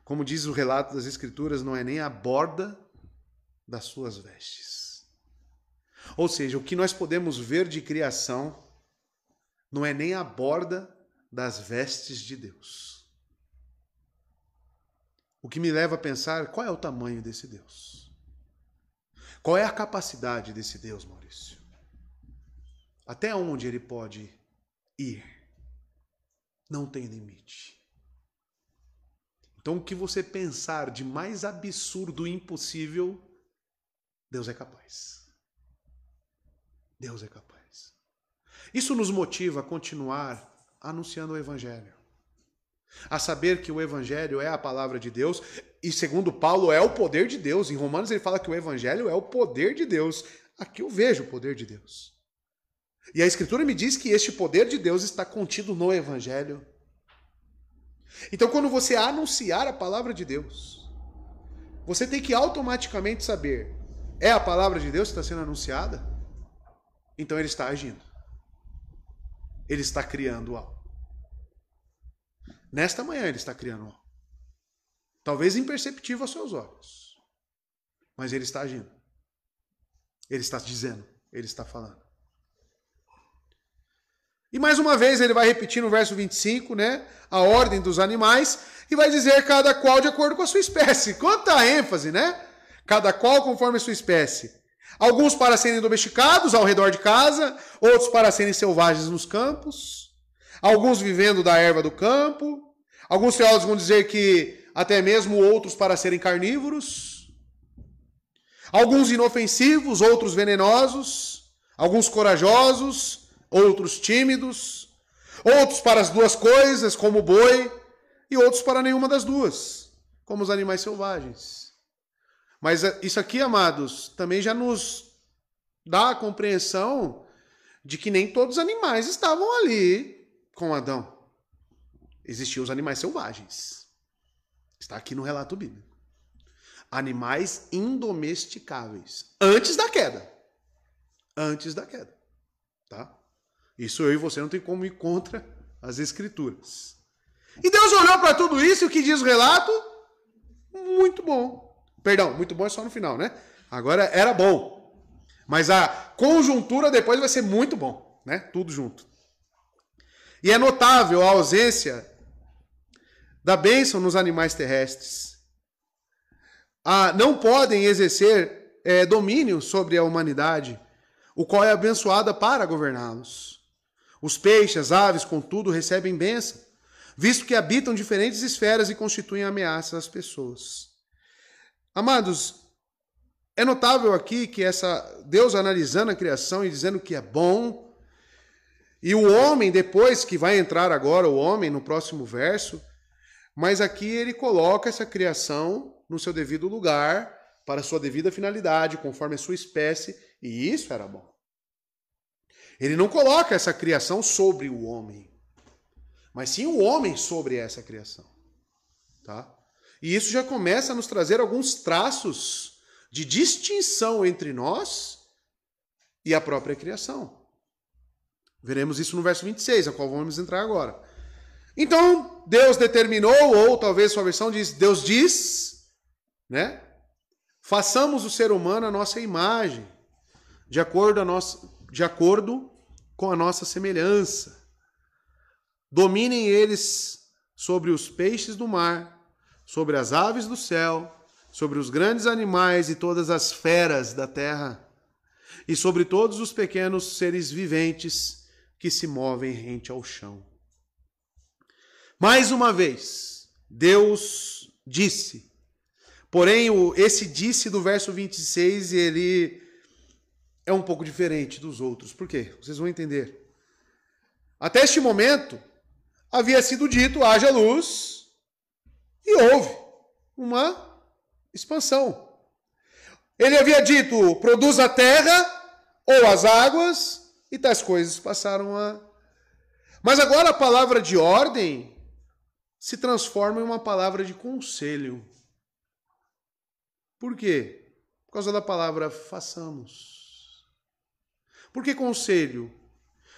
Speaker 1: como diz o relato das Escrituras, não é nem a borda das suas vestes. Ou seja, o que nós podemos ver de criação não é nem a borda das vestes de Deus. O que me leva a pensar, qual é o tamanho desse Deus? Qual é a capacidade desse Deus, Maurício? Até onde Ele pode ir? Não tem limite. Então, o que você pensar de mais absurdo e impossível, Deus é capaz. Deus é capaz. Isso nos motiva a continuar anunciando o Evangelho. A saber que o Evangelho é a palavra de Deus e, segundo Paulo, é o poder de Deus. Em Romanos ele fala que o Evangelho é o poder de Deus. Aqui eu vejo o poder de Deus. E a Escritura me diz que este poder de Deus está contido no Evangelho. Então, quando você anunciar a palavra de Deus, você tem que automaticamente saber, é a palavra de Deus que está sendo anunciada? Então Ele está agindo. Ele está criando algo. Nesta manhã Ele está criando algo. Talvez imperceptível aos seus olhos. Mas Ele está agindo. Ele está dizendo. Ele está falando. E mais uma vez ele vai repetir no verso 25, né? A ordem dos animais. E vai dizer cada qual de acordo com a sua espécie. Quanta ênfase, né? Cada qual conforme a sua espécie. Alguns para serem domesticados ao redor de casa, outros para serem selvagens nos campos, alguns vivendo da erva do campo, alguns teólogos vão dizer que até mesmo outros para serem carnívoros, alguns inofensivos, outros venenosos, alguns corajosos, outros tímidos, outros para as duas coisas, como o boi, e outros para nenhuma das duas, como os animais selvagens. Mas isso aqui, amados, também já nos dá a compreensão de que nem todos os animais estavam ali com Adão. Existiam os animais selvagens. Está aqui no relato bíblico. Animais indomesticáveis. Antes da queda. Antes da queda. Tá? Isso eu e você não tem como ir contra as Escrituras. E Deus olhou para tudo isso e o que diz o relato? Muito bom. Perdão, muito bom é só no final, né? Agora era bom. Mas a conjuntura depois vai ser muito bom, né? Tudo junto. E é notável a ausência da bênção nos animais terrestres. Não podem exercer domínio sobre a humanidade, o qual é abençoada para governá-los. Os peixes, as aves, contudo, recebem bênção, visto que habitam diferentes esferas e constituem ameaças às pessoas. Amados, é notável aqui que Deus analisando a criação e dizendo que é bom, e o homem, depois que vai entrar agora o homem no próximo verso, mas aqui ele coloca essa criação no seu devido lugar, para a sua devida finalidade, conforme a sua espécie, e isso era bom. Ele não coloca essa criação sobre o homem, mas sim o homem sobre essa criação. Tá? E isso já começa a nos trazer alguns traços de distinção entre nós e a própria criação. Veremos isso no verso 26, a qual vamos entrar agora. Então, Deus determinou, ou talvez sua versão diz, Deus diz, né? Façamos o ser humano a nossa imagem, de acordo com a nossa semelhança. Dominem eles sobre os peixes do mar, sobre as aves do céu, sobre os grandes animais e todas as feras da terra, e sobre todos os pequenos seres viventes que se movem rente ao chão. Mais uma vez, Deus disse. Porém, esse disse do verso 26, ele é um pouco diferente dos outros. Por quê? Vocês vão entender. Até este momento, havia sido dito, haja luz, e houve uma expansão. Ele havia dito, produz a terra ou as águas, e tais coisas passaram a... Mas agora a palavra de ordem se transforma em uma palavra de conselho. Por quê? Por causa da palavra façamos. Por que conselho?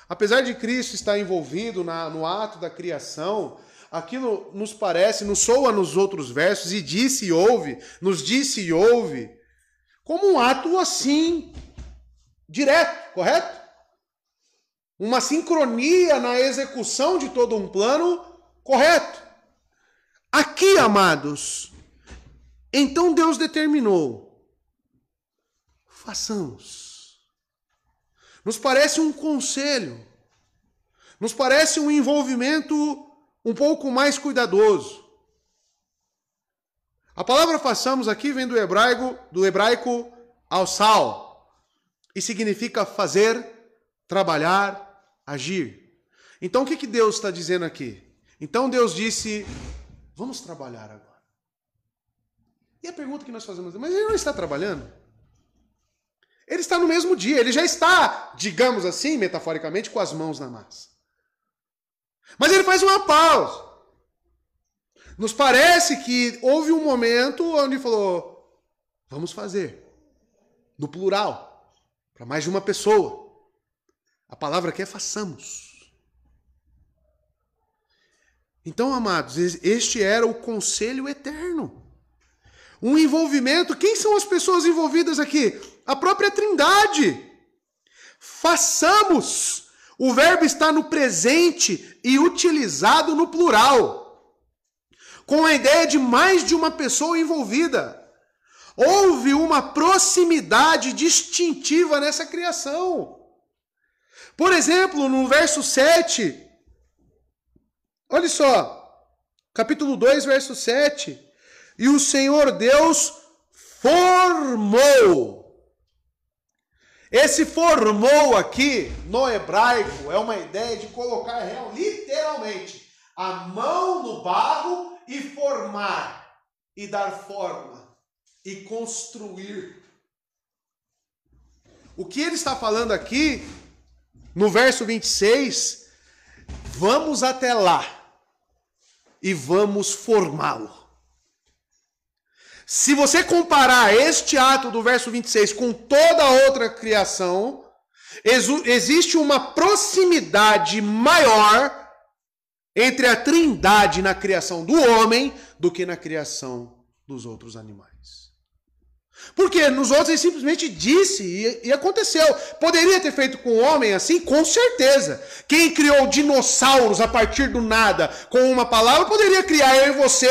Speaker 1: Apesar de Cristo estar envolvido no ato da criação, aquilo nos parece, nos soa nos outros versos, e disse e ouve, nos disse e ouve, como um ato assim, direto, correto? Uma sincronia na execução de todo um plano correto. Aqui, amados, então Deus determinou, façamos. Nos parece um conselho, nos parece um envolvimento um pouco mais cuidadoso. A palavra façamos aqui vem do hebraico alçal, e significa fazer, trabalhar, agir. Então o que Deus está dizendo aqui? Então Deus disse, vamos trabalhar agora. E a pergunta que nós fazemos, mas ele não está trabalhando? Ele está no mesmo dia, ele já está, digamos assim, metaforicamente, com as mãos na massa. Mas ele faz uma pausa. Nos parece que houve um momento onde ele falou, vamos fazer. No plural, para mais de uma pessoa. A palavra aqui é façamos. Então, amados, este era o conselho eterno. Um envolvimento. Quem são as pessoas envolvidas aqui? A própria Trindade. Façamos. O verbo está no presente e utilizado no plural, com a ideia de mais de uma pessoa envolvida. Houve uma proximidade distintiva nessa criação. Por exemplo, no verso 7, olha só, capítulo 2, verso 7. E o Senhor Deus formou. Esse formou aqui, no hebraico, é uma ideia de colocar literalmente a mão no barro e formar, e dar forma, e construir. O que ele está falando aqui, no verso 26, vamos até lá e vamos formá-lo. Se você comparar este ato do verso 26 com toda a outra criação, existe uma proximidade maior entre a Trindade na criação do homem do que na criação dos outros animais. Porque nos outros ele simplesmente disse e aconteceu. Poderia ter feito com o homem assim? Com certeza. Quem criou dinossauros a partir do nada com uma palavra, poderia criar eu e você,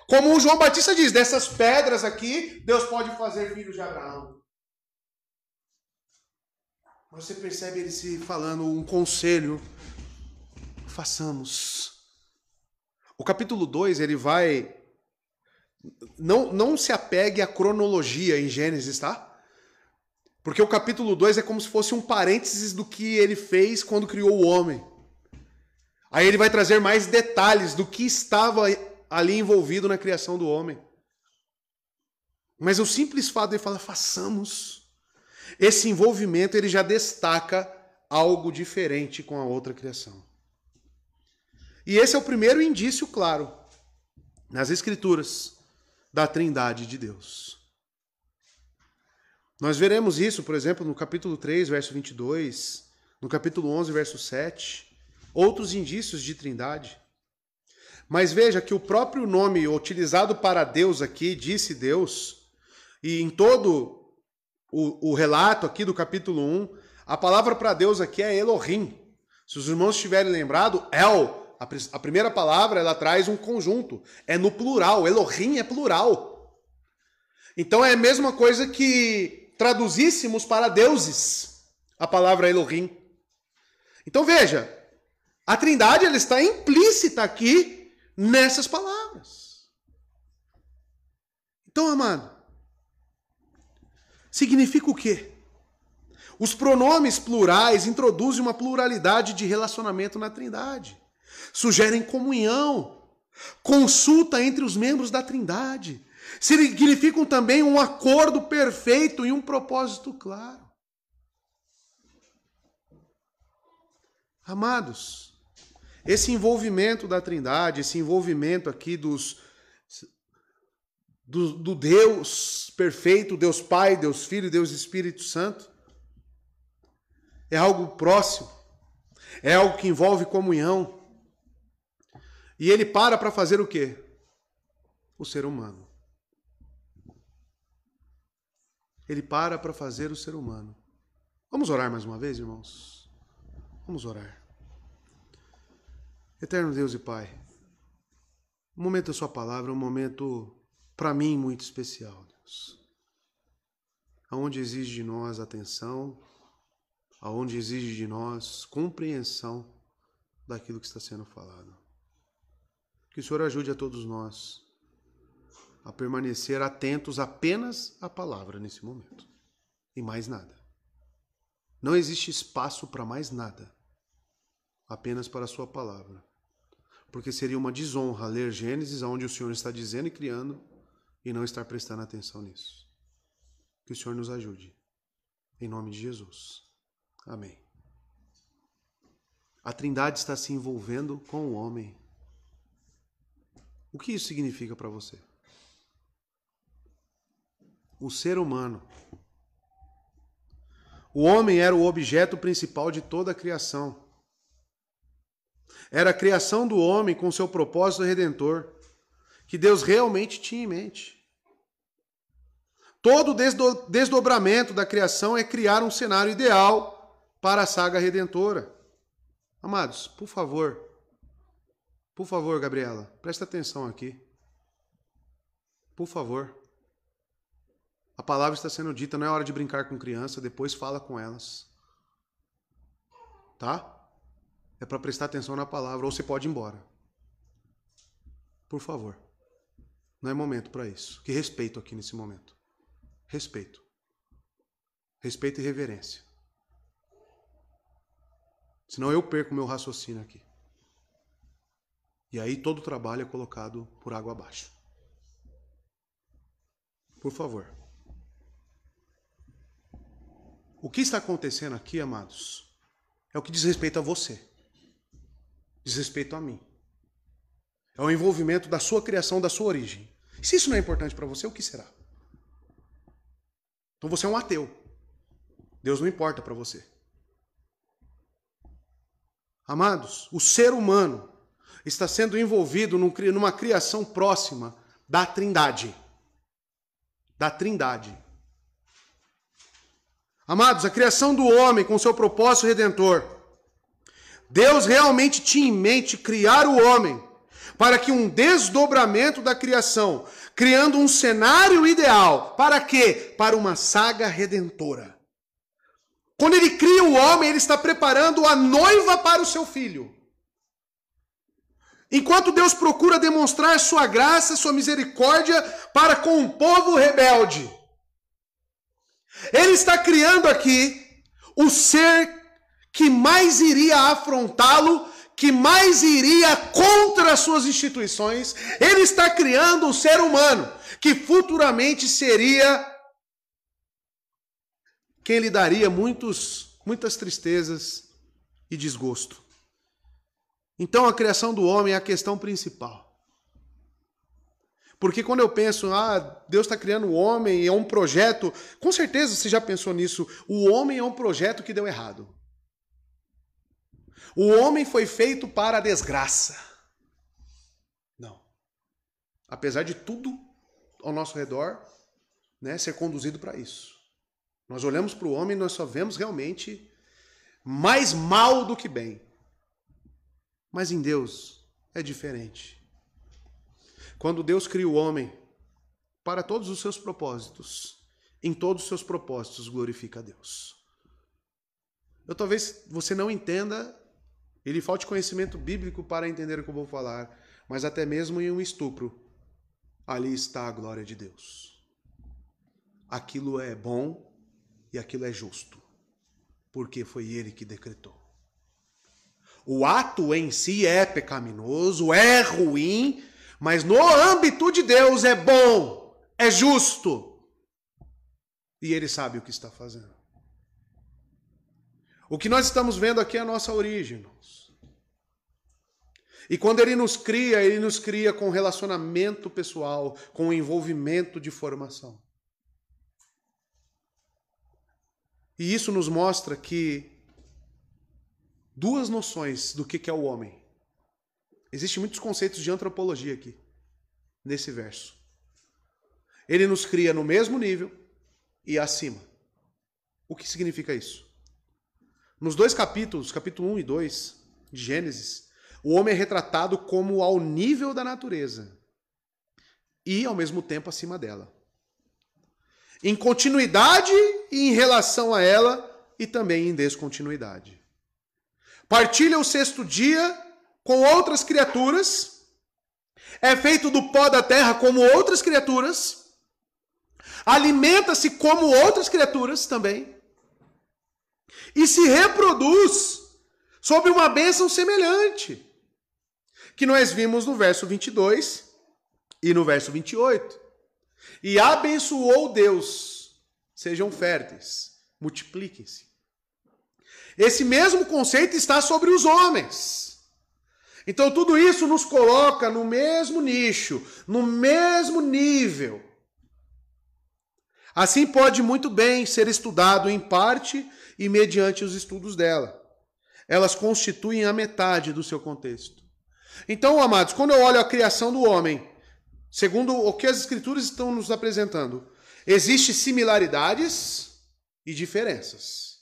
Speaker 1: como o João Batista diz, dessas pedras aqui, Deus pode fazer filhos de Abraão. Mas você percebe ele se falando um conselho. Façamos. O capítulo 2, ele vai... Não se apegue à cronologia em Gênesis, tá? Porque o capítulo 2 é como se fosse um parênteses do que ele fez quando criou o homem. Aí ele vai trazer mais detalhes do que estava ali envolvido na criação do homem. Mas o simples fato de falar, façamos, esse envolvimento ele já destaca algo diferente com a outra criação. E esse é o primeiro indício claro nas Escrituras da Trindade de Deus. Nós veremos isso, por exemplo, no capítulo 3, verso 22, no capítulo 11, verso 7, outros indícios de Trindade. Mas veja que o próprio nome utilizado para Deus aqui, disse Deus, e em todo o relato aqui do capítulo 1, a palavra para Deus aqui é Elohim. Se os irmãos estiverem lembrados, El, a primeira palavra, ela traz um conjunto. É no plural, Elohim é plural. Então é a mesma coisa que traduzíssemos para deuses, a palavra Elohim. Então veja, a Trindade ela está implícita aqui nessas palavras. Então, amado, significa o quê? Os pronomes plurais introduzem uma pluralidade de relacionamento na Trindade. Sugerem comunhão, consulta entre os membros da Trindade. Significam também um acordo perfeito e um propósito claro. Amados, esse envolvimento da Trindade, esse envolvimento aqui do Deus perfeito, Deus Pai, Deus Filho, Deus Espírito Santo, é algo próximo, é algo que envolve comunhão. E ele para fazer o quê? O ser humano. Ele para fazer o ser humano. Vamos orar mais uma vez, irmãos? Vamos orar. Eterno Deus e Pai, o momento da sua palavra é um momento, para mim, muito especial, Deus. Aonde exige de nós atenção, aonde exige de nós compreensão daquilo que está sendo falado. Que o Senhor ajude a todos nós a permanecer atentos apenas à palavra nesse momento. E mais nada. Não existe espaço para mais nada. Apenas para a sua palavra. Porque seria uma desonra ler Gênesis, onde o Senhor está dizendo e criando, e não estar prestando atenção nisso. Que o Senhor nos ajude. Em nome de Jesus. Amém. A Trindade está se envolvendo com o homem. O que isso significa para você? O ser humano. O homem era o objeto principal de toda a criação. Era a criação do homem com seu propósito redentor, que Deus realmente tinha em mente. Todo o desdobramento da criação é criar um cenário ideal para a saga redentora. Amados, por favor, Gabriela, presta atenção aqui. Por favor. A palavra está sendo dita, não é hora de brincar com criança, depois fala com elas. Tá? É para prestar atenção na palavra, ou você pode ir embora. Por favor. Não é momento para isso. Que respeito aqui nesse momento. Respeito. Respeito e reverência. Senão eu perco meu raciocínio aqui. E aí todo o trabalho é colocado por água abaixo. Por favor. O que está acontecendo aqui, amados, é o que diz respeito a você. Diz respeito a mim. É o envolvimento da sua criação, da sua origem. E se isso não é importante para você, o que será? Então você é um ateu. Deus não importa para você. Amados, o ser humano está sendo envolvido numa criação próxima da Trindade. Da Trindade. Amados, a criação do homem com seu propósito redentor. Deus realmente tinha em mente criar o homem para que um desdobramento da criação, criando um cenário ideal. Para quê? Para uma saga redentora. Quando ele cria o homem, ele está preparando a noiva para o seu filho. Enquanto Deus procura demonstrar sua graça, sua misericórdia para com um povo rebelde. Ele está criando aqui o ser que mais iria afrontá-lo, que mais iria contra as suas instituições. Ele está criando o ser humano, que futuramente seria quem lhe daria muitas tristezas e desgosto. Então a criação do homem é a questão principal. Porque quando eu penso, Deus está criando o homem, é um projeto, com certeza você já pensou nisso, o homem é um projeto que deu errado. O homem foi feito para a desgraça. Não. Apesar de tudo ao nosso redor, né, ser conduzido para isso. Nós olhamos para o homem e nós só vemos realmente mais mal do que bem. Mas em Deus é diferente. Quando Deus cria o homem para todos os seus propósitos, em todos os seus propósitos glorifica a Deus. Talvez você não entenda, e lhe falte conhecimento bíblico para entender o que eu vou falar, mas até mesmo em um estupro, ali está a glória de Deus. Aquilo é bom e aquilo é justo. porque foi ele que decretou. O ato em si é pecaminoso, é ruim, mas no âmbito de Deus é bom, é justo. E ele sabe o que está fazendo. O que nós estamos vendo aqui é a nossa origem, irmãos. E quando ele nos cria com relacionamento pessoal, com envolvimento de formação. E isso nos mostra que duas noções do que é o homem. Existem muitos conceitos de antropologia aqui, nesse verso. Ele nos cria no mesmo nível e acima. O que significa isso? Nos dois capítulos, capítulo 1 e 2 de Gênesis, o homem é retratado como ao nível da natureza e, ao mesmo tempo, acima dela. Em continuidade e em relação a ela e também em descontinuidade. Partilha o sexto dia com outras criaturas, é feito do pó da terra como outras criaturas, alimenta-se como outras criaturas também, e se reproduz sob uma bênção semelhante, que nós vimos no verso 22 e no verso 28. E abençoou Deus, sejam férteis, multipliquem-se. Esse mesmo conceito está sobre os homens. Então tudo isso nos coloca no mesmo nicho, no mesmo nível. Assim pode muito bem ser estudado em parte e mediante os estudos dela. Elas constituem a metade do seu contexto. Então, amados, quando eu olho a criação do homem, segundo o que as Escrituras estão nos apresentando, existem similaridades e diferenças.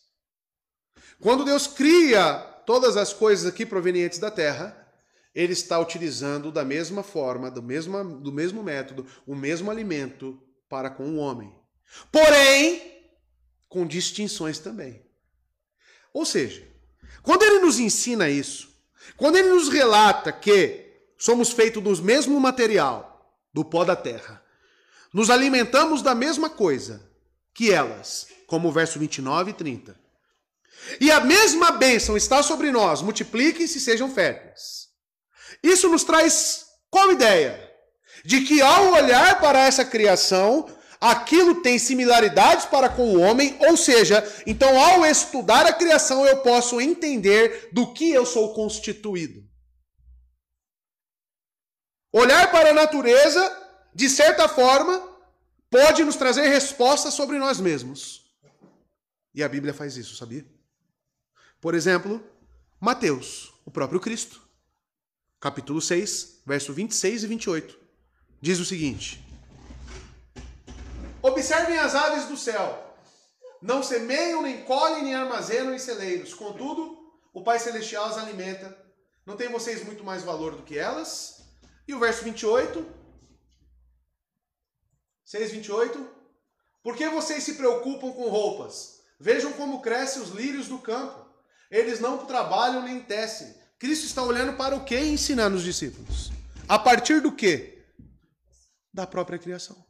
Speaker 1: Quando Deus cria todas as coisas aqui provenientes da terra, ele está utilizando da mesma forma, do mesmo método, o mesmo alimento para com o homem. Porém, com distinções também. Ou seja, quando ele nos ensina isso, quando ele nos relata que somos feitos do mesmo material, do pó da terra, nos alimentamos da mesma coisa que elas, como o verso 29 e 30. E a mesma bênção está sobre nós, multipliquem-se e sejam férteis. Isso nos traz qual ideia? De que ao olhar para essa criação, aquilo tem similaridades para com o homem, ou seja, então ao estudar a criação eu posso entender do que eu sou constituído. Olhar para a natureza, de certa forma, pode nos trazer respostas sobre nós mesmos. E a Bíblia faz isso, sabia? Por exemplo, Mateus, o próprio Cristo, capítulo 6, verso 26 e 28, diz o seguinte: observem as aves do céu, não semeiam, nem colhem, nem armazenam em celeiros, contudo, o Pai Celestial as alimenta. Não tem vocês muito mais valor do que elas? E o verso 28, 6:28, por que vocês se preocupam com roupas? Vejam como crescem os lírios do campo. Eles não trabalham nem tecem. Cristo está olhando para o que e ensinando os discípulos? A partir do quê? Da própria criação.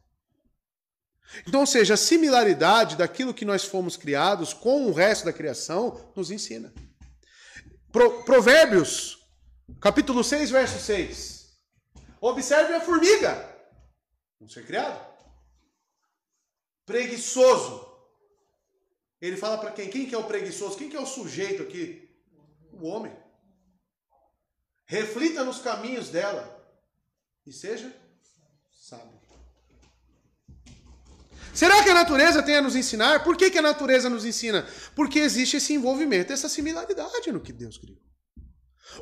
Speaker 1: Então, ou seja, a similaridade daquilo que nós fomos criados com o resto da criação nos ensina. Provérbios, capítulo 6, verso 6. Observe a formiga. Vamos ser criado. Preguiçoso. Ele fala para quem? Quem que é o preguiçoso? Quem que é o sujeito aqui? O homem. Reflita nos caminhos dela e seja sábio. Será que a natureza tem a nos ensinar? Por que a natureza nos ensina? Porque existe esse envolvimento, essa similaridade no que Deus criou.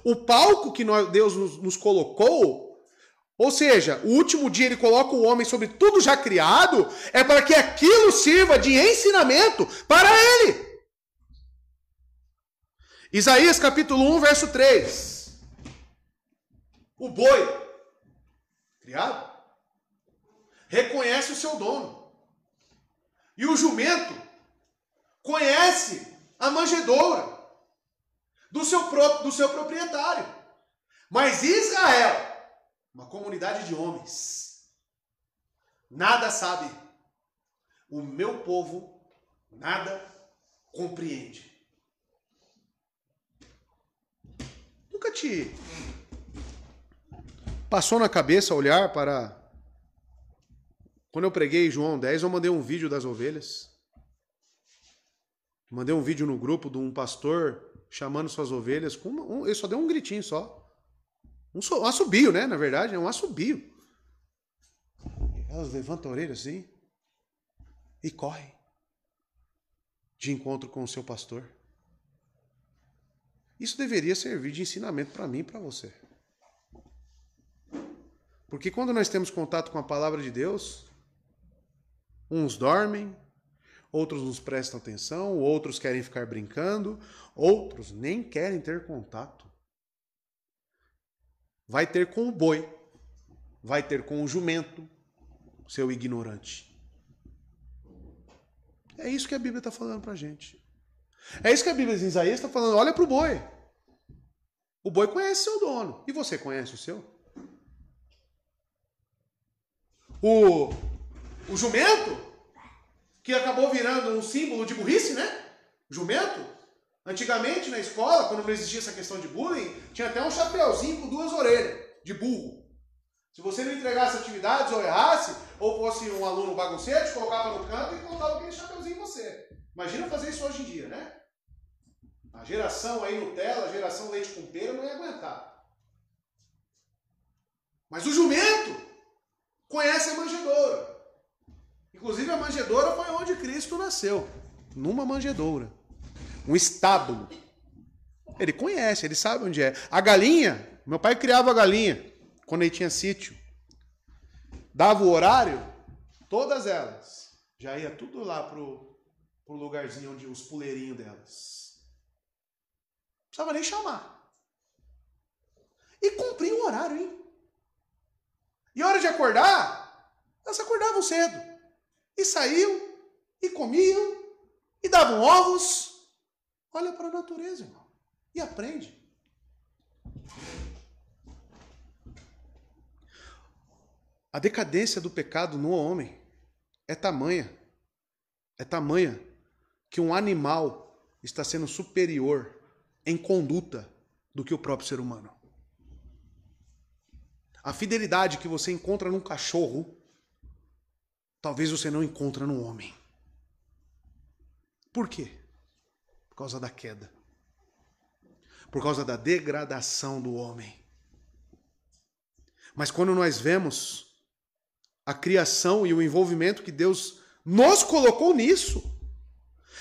Speaker 1: O palco que Deus nos colocou, ou seja, o último dia ele coloca o homem sobre tudo já criado, é para que aquilo sirva de ensinamento para ele. Isaías capítulo 1, verso 3. O boi, criado, reconhece o seu dono. E o jumento conhece a manjedoura do seu proprietário. Mas Israel, uma comunidade de homens, nada sabe. O meu povo nada compreende. Nunca te passou na cabeça olhar para... Quando eu preguei João 10, eu mandei um vídeo das ovelhas. Mandei um vídeo no grupo de um pastor chamando suas ovelhas. Ele só deu um gritinho só. Um assobio, né? Na verdade, é um assobio. Elas levantam a orelha assim e correm de encontro com o seu pastor. Isso deveria servir de ensinamento para mim e para você. Porque quando nós temos contato com a palavra de Deus, uns dormem, outros nos prestam atenção, outros querem ficar brincando, outros nem querem ter contato. Vai ter com o boi, vai ter com o jumento, seu ignorante. É isso que a Bíblia está falando para a gente. É isso que a Bíblia de Isaías está falando. Olha para o boi. O boi conhece seu dono. E você conhece o seu? O jumento, que acabou virando um símbolo de burrice, né? Jumento. Antigamente, na escola, quando não existia essa questão de bullying, tinha até um chapeuzinho com 2 orelhas, de burro. Se você não entregasse atividades ou errasse, ou fosse um aluno bagunceiro, te colocava no canto e colocava aquele chapeuzinho em você. Imagina fazer isso hoje em dia, né? A geração aí Nutella, a geração leite com pera não ia aguentar. Mas o jumento conhece a manjedoura. Inclusive a manjedoura foi onde Cristo nasceu. Numa manjedoura. Um estábulo. Ele conhece, ele sabe onde é. A galinha, meu pai criava a galinha quando ele tinha sítio. Dava o horário, todas elas. Já ia tudo lá pro lugarzinho onde os puleirinhos delas. Não precisava nem chamar. E cumpria o horário, hein? E a hora de acordar, elas acordavam cedo. E saíam, e comiam, e davam ovos. Olha para a natureza, irmão. E aprende. A decadência do pecado no homem é tamanha que um animal está sendo superior em conduta do que o próprio ser humano. A fidelidade que você encontra num cachorro, talvez você não encontre num homem. Por quê? Por causa da queda. Por causa da degradação do homem. Mas quando nós vemos a criação e o envolvimento que Deus nos colocou nisso,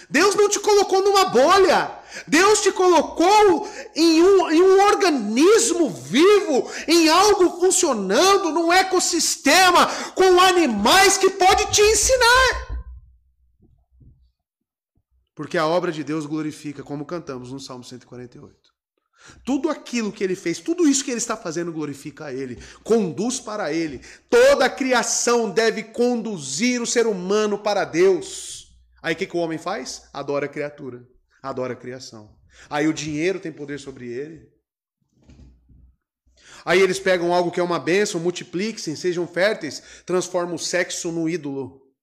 Speaker 1: Deus não te colocou numa bolha. Deus te colocou em um organismo vivo, em algo funcionando, num ecossistema, com animais que pode te ensinar. Porque a obra de Deus glorifica, como cantamos no Salmo 148. Tudo aquilo que ele fez, tudo isso que ele está fazendo glorifica a ele, conduz para ele. Toda a criação deve conduzir o ser humano para Deus. Aí o que o homem faz? Adora a criatura, adora a criação. Aí o dinheiro tem poder sobre ele. Aí eles pegam algo que é uma bênção, multipliquem, sejam férteis, transformam o sexo no ídolo.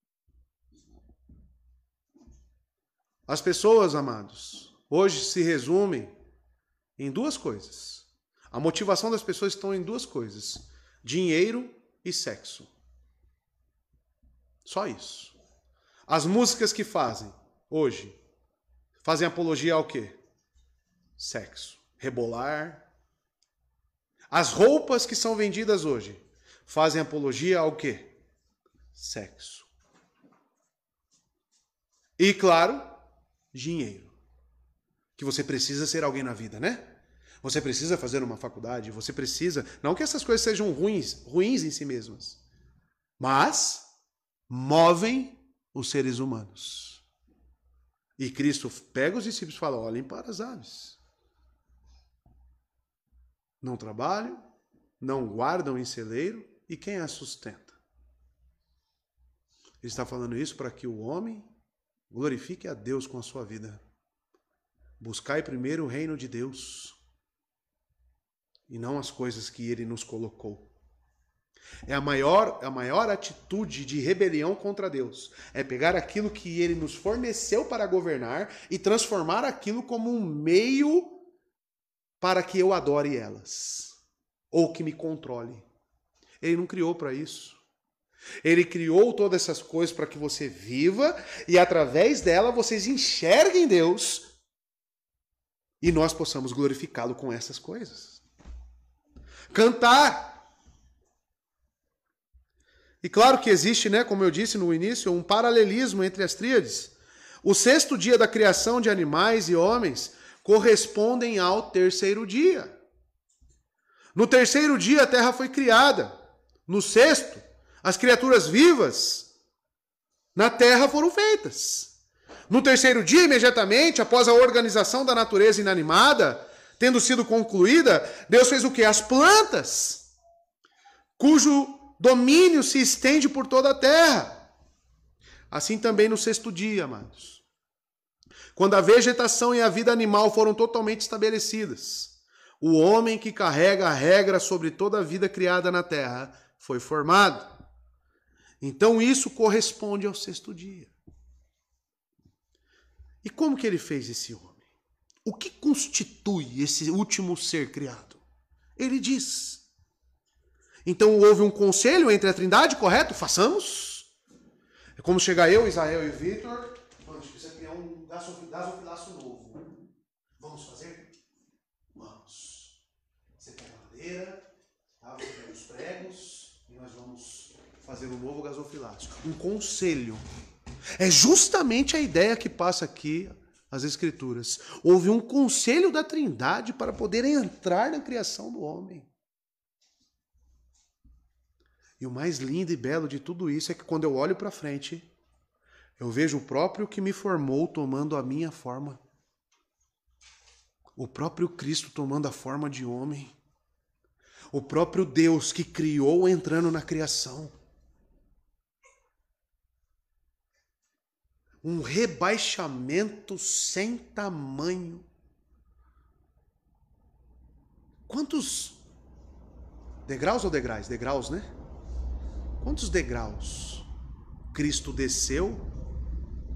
Speaker 1: As pessoas, amados, hoje se resumem em 2 coisas. A motivação das pessoas estão em 2 coisas: dinheiro e sexo. Só isso. As músicas que fazem hoje fazem apologia ao quê? Sexo. Rebolar. As roupas que são vendidas hoje fazem apologia ao quê? Sexo. E, claro, dinheiro. Que você precisa ser alguém na vida, né? Você precisa fazer uma faculdade, você precisa... Não que essas coisas sejam ruins em si mesmas, mas movem os seres humanos. E Cristo pega os discípulos e fala: olhem para as aves. Não trabalham, não guardam em celeiro, e quem as sustenta? Ele está falando isso para que o homem glorifique a Deus com a sua vida. Buscai primeiro o reino de Deus e não as coisas que ele nos colocou. É a maior atitude de rebelião contra Deus. É pegar aquilo que ele nos forneceu para governar e transformar aquilo como um meio para que eu adore elas, ou que me controle. Ele não criou para isso. Ele criou todas essas coisas para que você viva e através dela vocês enxerguem Deus e nós possamos glorificá-lo com essas coisas. Cantar. E claro que existe, né, como eu disse no início, um paralelismo entre as tríades. O sexto dia da criação de animais e homens correspondem ao terceiro dia. No terceiro dia a terra foi criada. No sexto, as criaturas vivas na terra foram feitas. No terceiro dia, imediatamente, após a organização da natureza inanimada, tendo sido concluída, Deus fez o quê? As plantas, cujo domínio se estende por toda a terra. Assim também no sexto dia, amados. Quando a vegetação e a vida animal foram totalmente estabelecidas, o homem que carrega a regra sobre toda a vida criada na terra foi formado. Então isso corresponde ao sexto dia. E como que ele fez esse homem? O que constitui esse último ser criado? Ele diz. Então houve um conselho entre a Trindade, correto? Façamos. É como chegar eu, Israel e Vitor, a gente precisa criar um gasofilaço novo. Vamos fazer? Vamos. Você pega a madeira, tá? Você pega os pregos e nós vamos fazer um novo gasofilaço. Um conselho. É justamente a ideia que passa aqui as Escrituras. Houve um conselho da Trindade para poder entrar na criação do homem. E o mais lindo e belo de tudo isso é que quando eu olho para frente, eu vejo o próprio que me formou tomando a minha forma. O próprio Cristo tomando a forma de homem. O próprio Deus que criou entrando na criação. Um rebaixamento sem tamanho. Quantos degraus ou degraus? Degraus, né? Quantos degraus Cristo desceu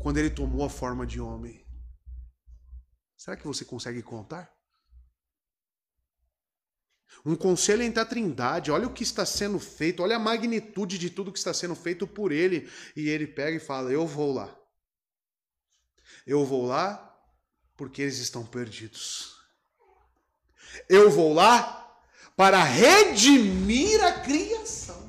Speaker 1: quando ele tomou a forma de homem? Será que você consegue contar? Um conselho entre a Trindade, olha o que está sendo feito, olha a magnitude de tudo que está sendo feito por ele. E ele pega e fala, eu vou lá. Eu vou lá porque eles estão perdidos. Eu vou lá para redimir a criação.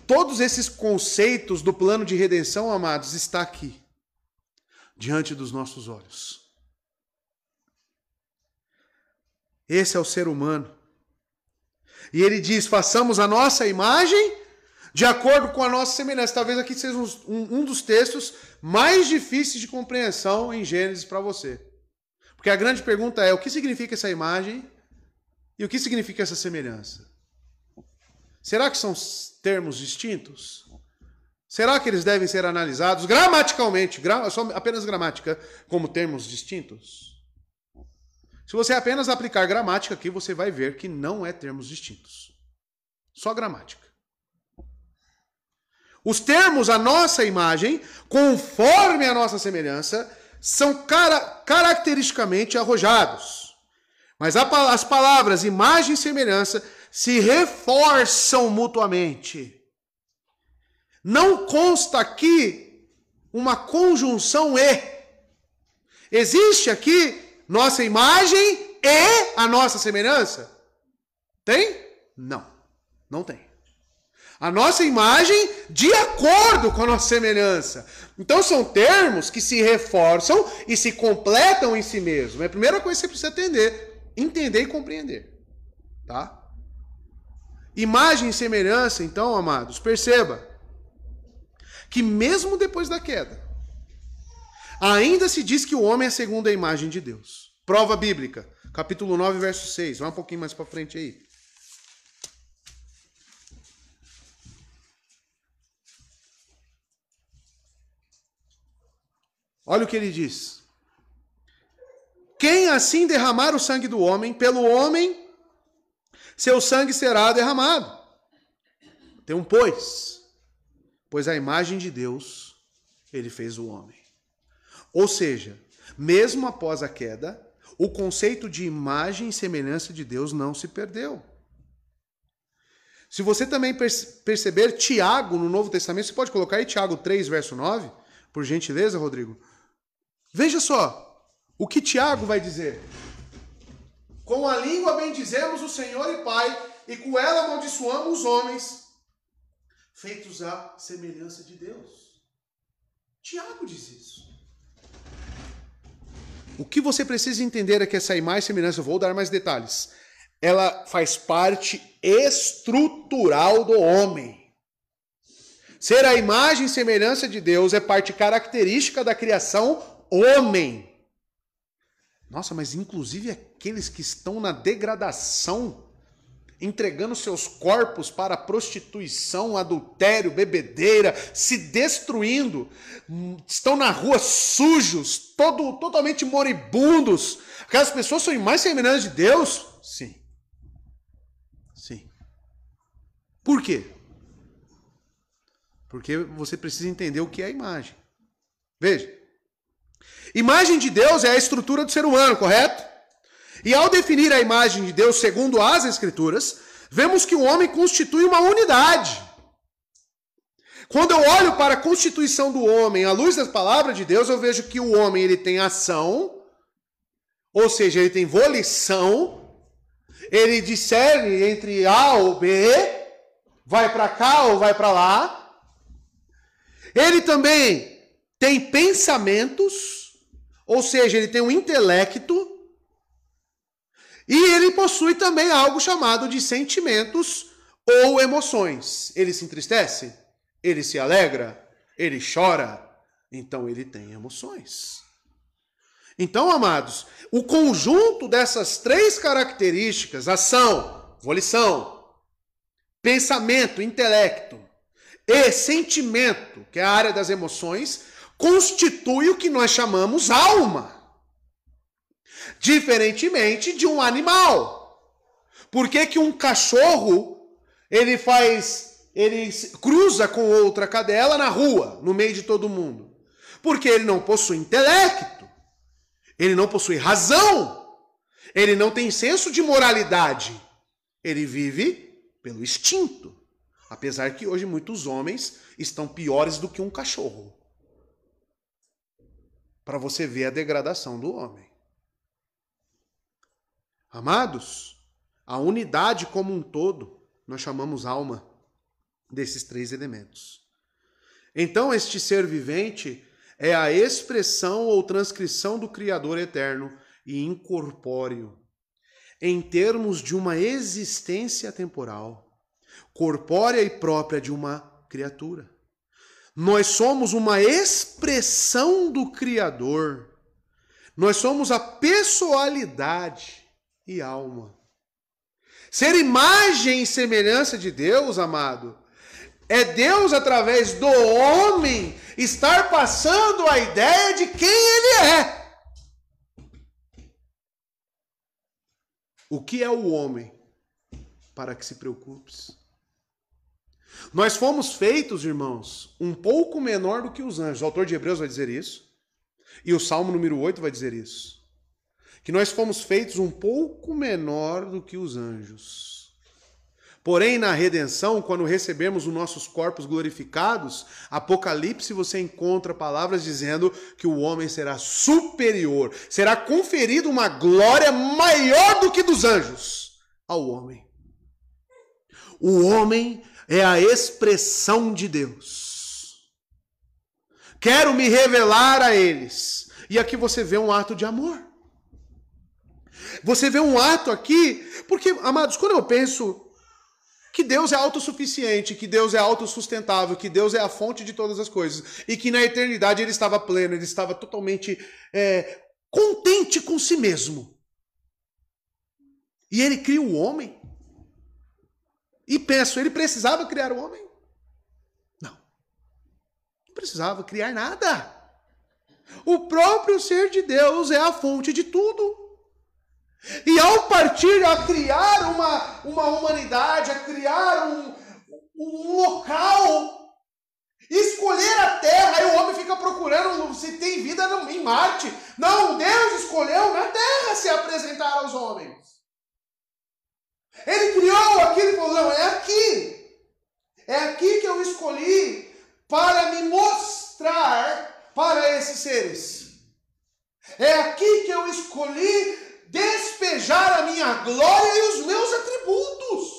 Speaker 1: Todos esses conceitos do plano de redenção, amados, está aqui, diante dos nossos olhos. Esse é o ser humano. E ele diz, façamos a nossa imagem de acordo com a nossa semelhança. Talvez aqui seja um dos textos mais difíceis de compreensão em Gênesis para você. Porque a grande pergunta é, o que significa essa imagem e o que significa essa semelhança? Será que são termos distintos? Será que eles devem ser analisados gramaticalmente, só apenas gramática, como termos distintos? Se você apenas aplicar gramática aqui, você vai ver que não é termos distintos. Só gramática. Os termos a nossa imagem, conforme a nossa semelhança, são caracteristicamente arrojados. Mas as palavras imagem e semelhança se reforçam mutuamente. Não consta aqui uma conjunção e. Existe aqui nossa imagem e a nossa semelhança? Tem? Não, não tem. A nossa imagem de acordo com a nossa semelhança. Então são termos que se reforçam e se completam em si mesmos. É a primeira coisa que você precisa entender e compreender. Tá? Imagem e semelhança, então, amados, perceba que mesmo depois da queda, ainda se diz que o homem é segundo a imagem de Deus. Prova bíblica, capítulo 9, verso 6. Vai um pouquinho mais para frente aí. Olha o que ele diz. Quem assim derramar o sangue do homem, pelo homem, seu sangue será derramado. Tem um pois a imagem de Deus, ele fez o homem. Ou seja, mesmo após a queda, o conceito de imagem e semelhança de Deus não se perdeu. Se você também perceber Tiago no Novo Testamento, você pode colocar aí Tiago 3, verso 9, por gentileza, Rodrigo. Veja só o que Tiago vai dizer. Com a língua bendizemos o Senhor e Pai, e com ela amaldiçoamos os homens, feitos à semelhança de Deus. Tiago diz isso. O que você precisa entender é que essa imagem e semelhança, eu vou dar mais detalhes, ela faz parte estrutural do homem. Ser a imagem e semelhança de Deus é parte característica da criação homem. Nossa, mas inclusive aqueles que estão na degradação, entregando seus corpos para prostituição, adultério, bebedeira, se destruindo, estão na rua sujos, totalmente moribundos. Aquelas pessoas são imagens e semelhanças de Deus? Sim. Sim. Por quê? Porque você precisa entender o que é a imagem. Veja. Imagem de Deus é a estrutura do ser humano, correto? E ao definir a imagem de Deus segundo as Escrituras, vemos que o homem constitui uma unidade. Quando eu olho para a constituição do homem à luz das palavras de Deus, eu vejo que o homem ele tem ação, ou seja, ele tem volição, ele discerne entre A ou B, vai para cá ou vai para lá. Ele também tem pensamentos, ou seja, ele tem um intelecto, e ele possui também algo chamado de sentimentos ou emoções. Ele se entristece, ele se alegra, ele chora, então ele tem emoções. Então, amados, o conjunto dessas três características, ação, volição, pensamento, intelecto e sentimento, que é a área das emoções, constitui o que nós chamamos alma. Diferentemente de um animal. Por que que um cachorro, ele cruza com outra cadela na rua, no meio de todo mundo? Porque ele não possui intelecto, ele não possui razão, ele não tem senso de moralidade, ele vive pelo instinto. Apesar que hoje muitos homens estão piores do que um cachorro. Para você ver a degradação do homem. Amados, a unidade como um todo, nós chamamos alma desses três elementos. Então, este ser vivente é a expressão ou transcrição do Criador eterno e incorpóreo, em termos de uma existência temporal, corpórea e própria de uma criatura. Nós somos uma expressão do Criador. Nós somos a pessoalidade e alma. Ser imagem e semelhança de Deus, amado, é Deus, através do homem, estar passando a ideia de quem ele é. O que é o homem? Para que se preocupes. Nós fomos feitos, irmãos, um pouco menor do que os anjos. O autor de Hebreus vai dizer isso. E o Salmo número 8 vai dizer isso. Que nós fomos feitos um pouco menor do que os anjos. Porém, na redenção, quando recebemos os nossos corpos glorificados, Apocalipse você encontra palavras dizendo que o homem será superior, será conferido uma glória maior do que dos anjos ao homem. O homem é a expressão de Deus. Quero me revelar a eles. E aqui você vê um ato de amor. Você vê um ato aqui, porque, amados, quando eu penso que Deus é autossuficiente, que Deus é autossustentável, que Deus é a fonte de todas as coisas, e que na eternidade ele estava pleno, ele estava totalmente contente com si mesmo. E ele cria o homem. E penso, ele precisava criar o homem? Não. Não precisava criar nada. O próprio ser de Deus é a fonte de tudo. E ao partir a criar uma humanidade, a criar um local, escolher a terra, aí o homem fica procurando se tem vida em Marte. Não, Deus escolheu na terra se apresentar aos homens. Ele criou aquilo e falou, não, é aqui. É aqui que eu escolhi para me mostrar para esses seres. É aqui que eu escolhi despejar a minha glória e os meus atributos.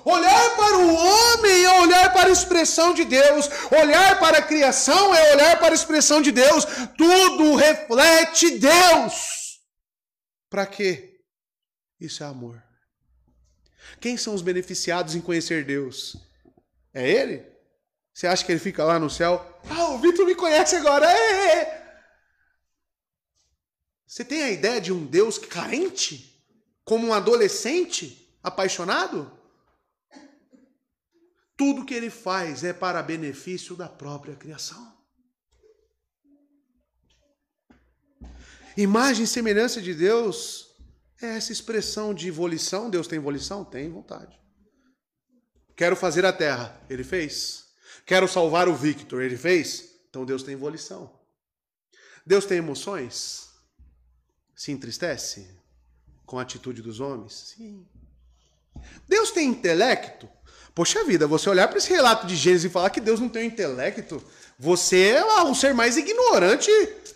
Speaker 1: Olhar para o homem é olhar para a expressão de Deus. Olhar para a criação é olhar para a expressão de Deus. Tudo reflete Deus. Para quê? Isso é amor. Quem são os beneficiados em conhecer Deus? É Ele? Você acha que Ele fica lá no céu? Ah, o Vitor me conhece agora. Você tem a ideia de um Deus carente? Como um adolescente apaixonado? Tudo que Ele faz é para benefício da própria criação. Imagem e semelhança de Deus é essa expressão de volição. Deus tem volição? Tem vontade. Quero fazer a terra. Ele fez. Quero salvar o Victor. Ele fez. Então Deus tem volição. Deus tem emoções? Se entristece com a atitude dos homens? Sim. Deus tem intelecto? Poxa vida, você olhar para esse relato de Gênesis e falar que Deus não tem um intelecto, você é o ser mais ignorante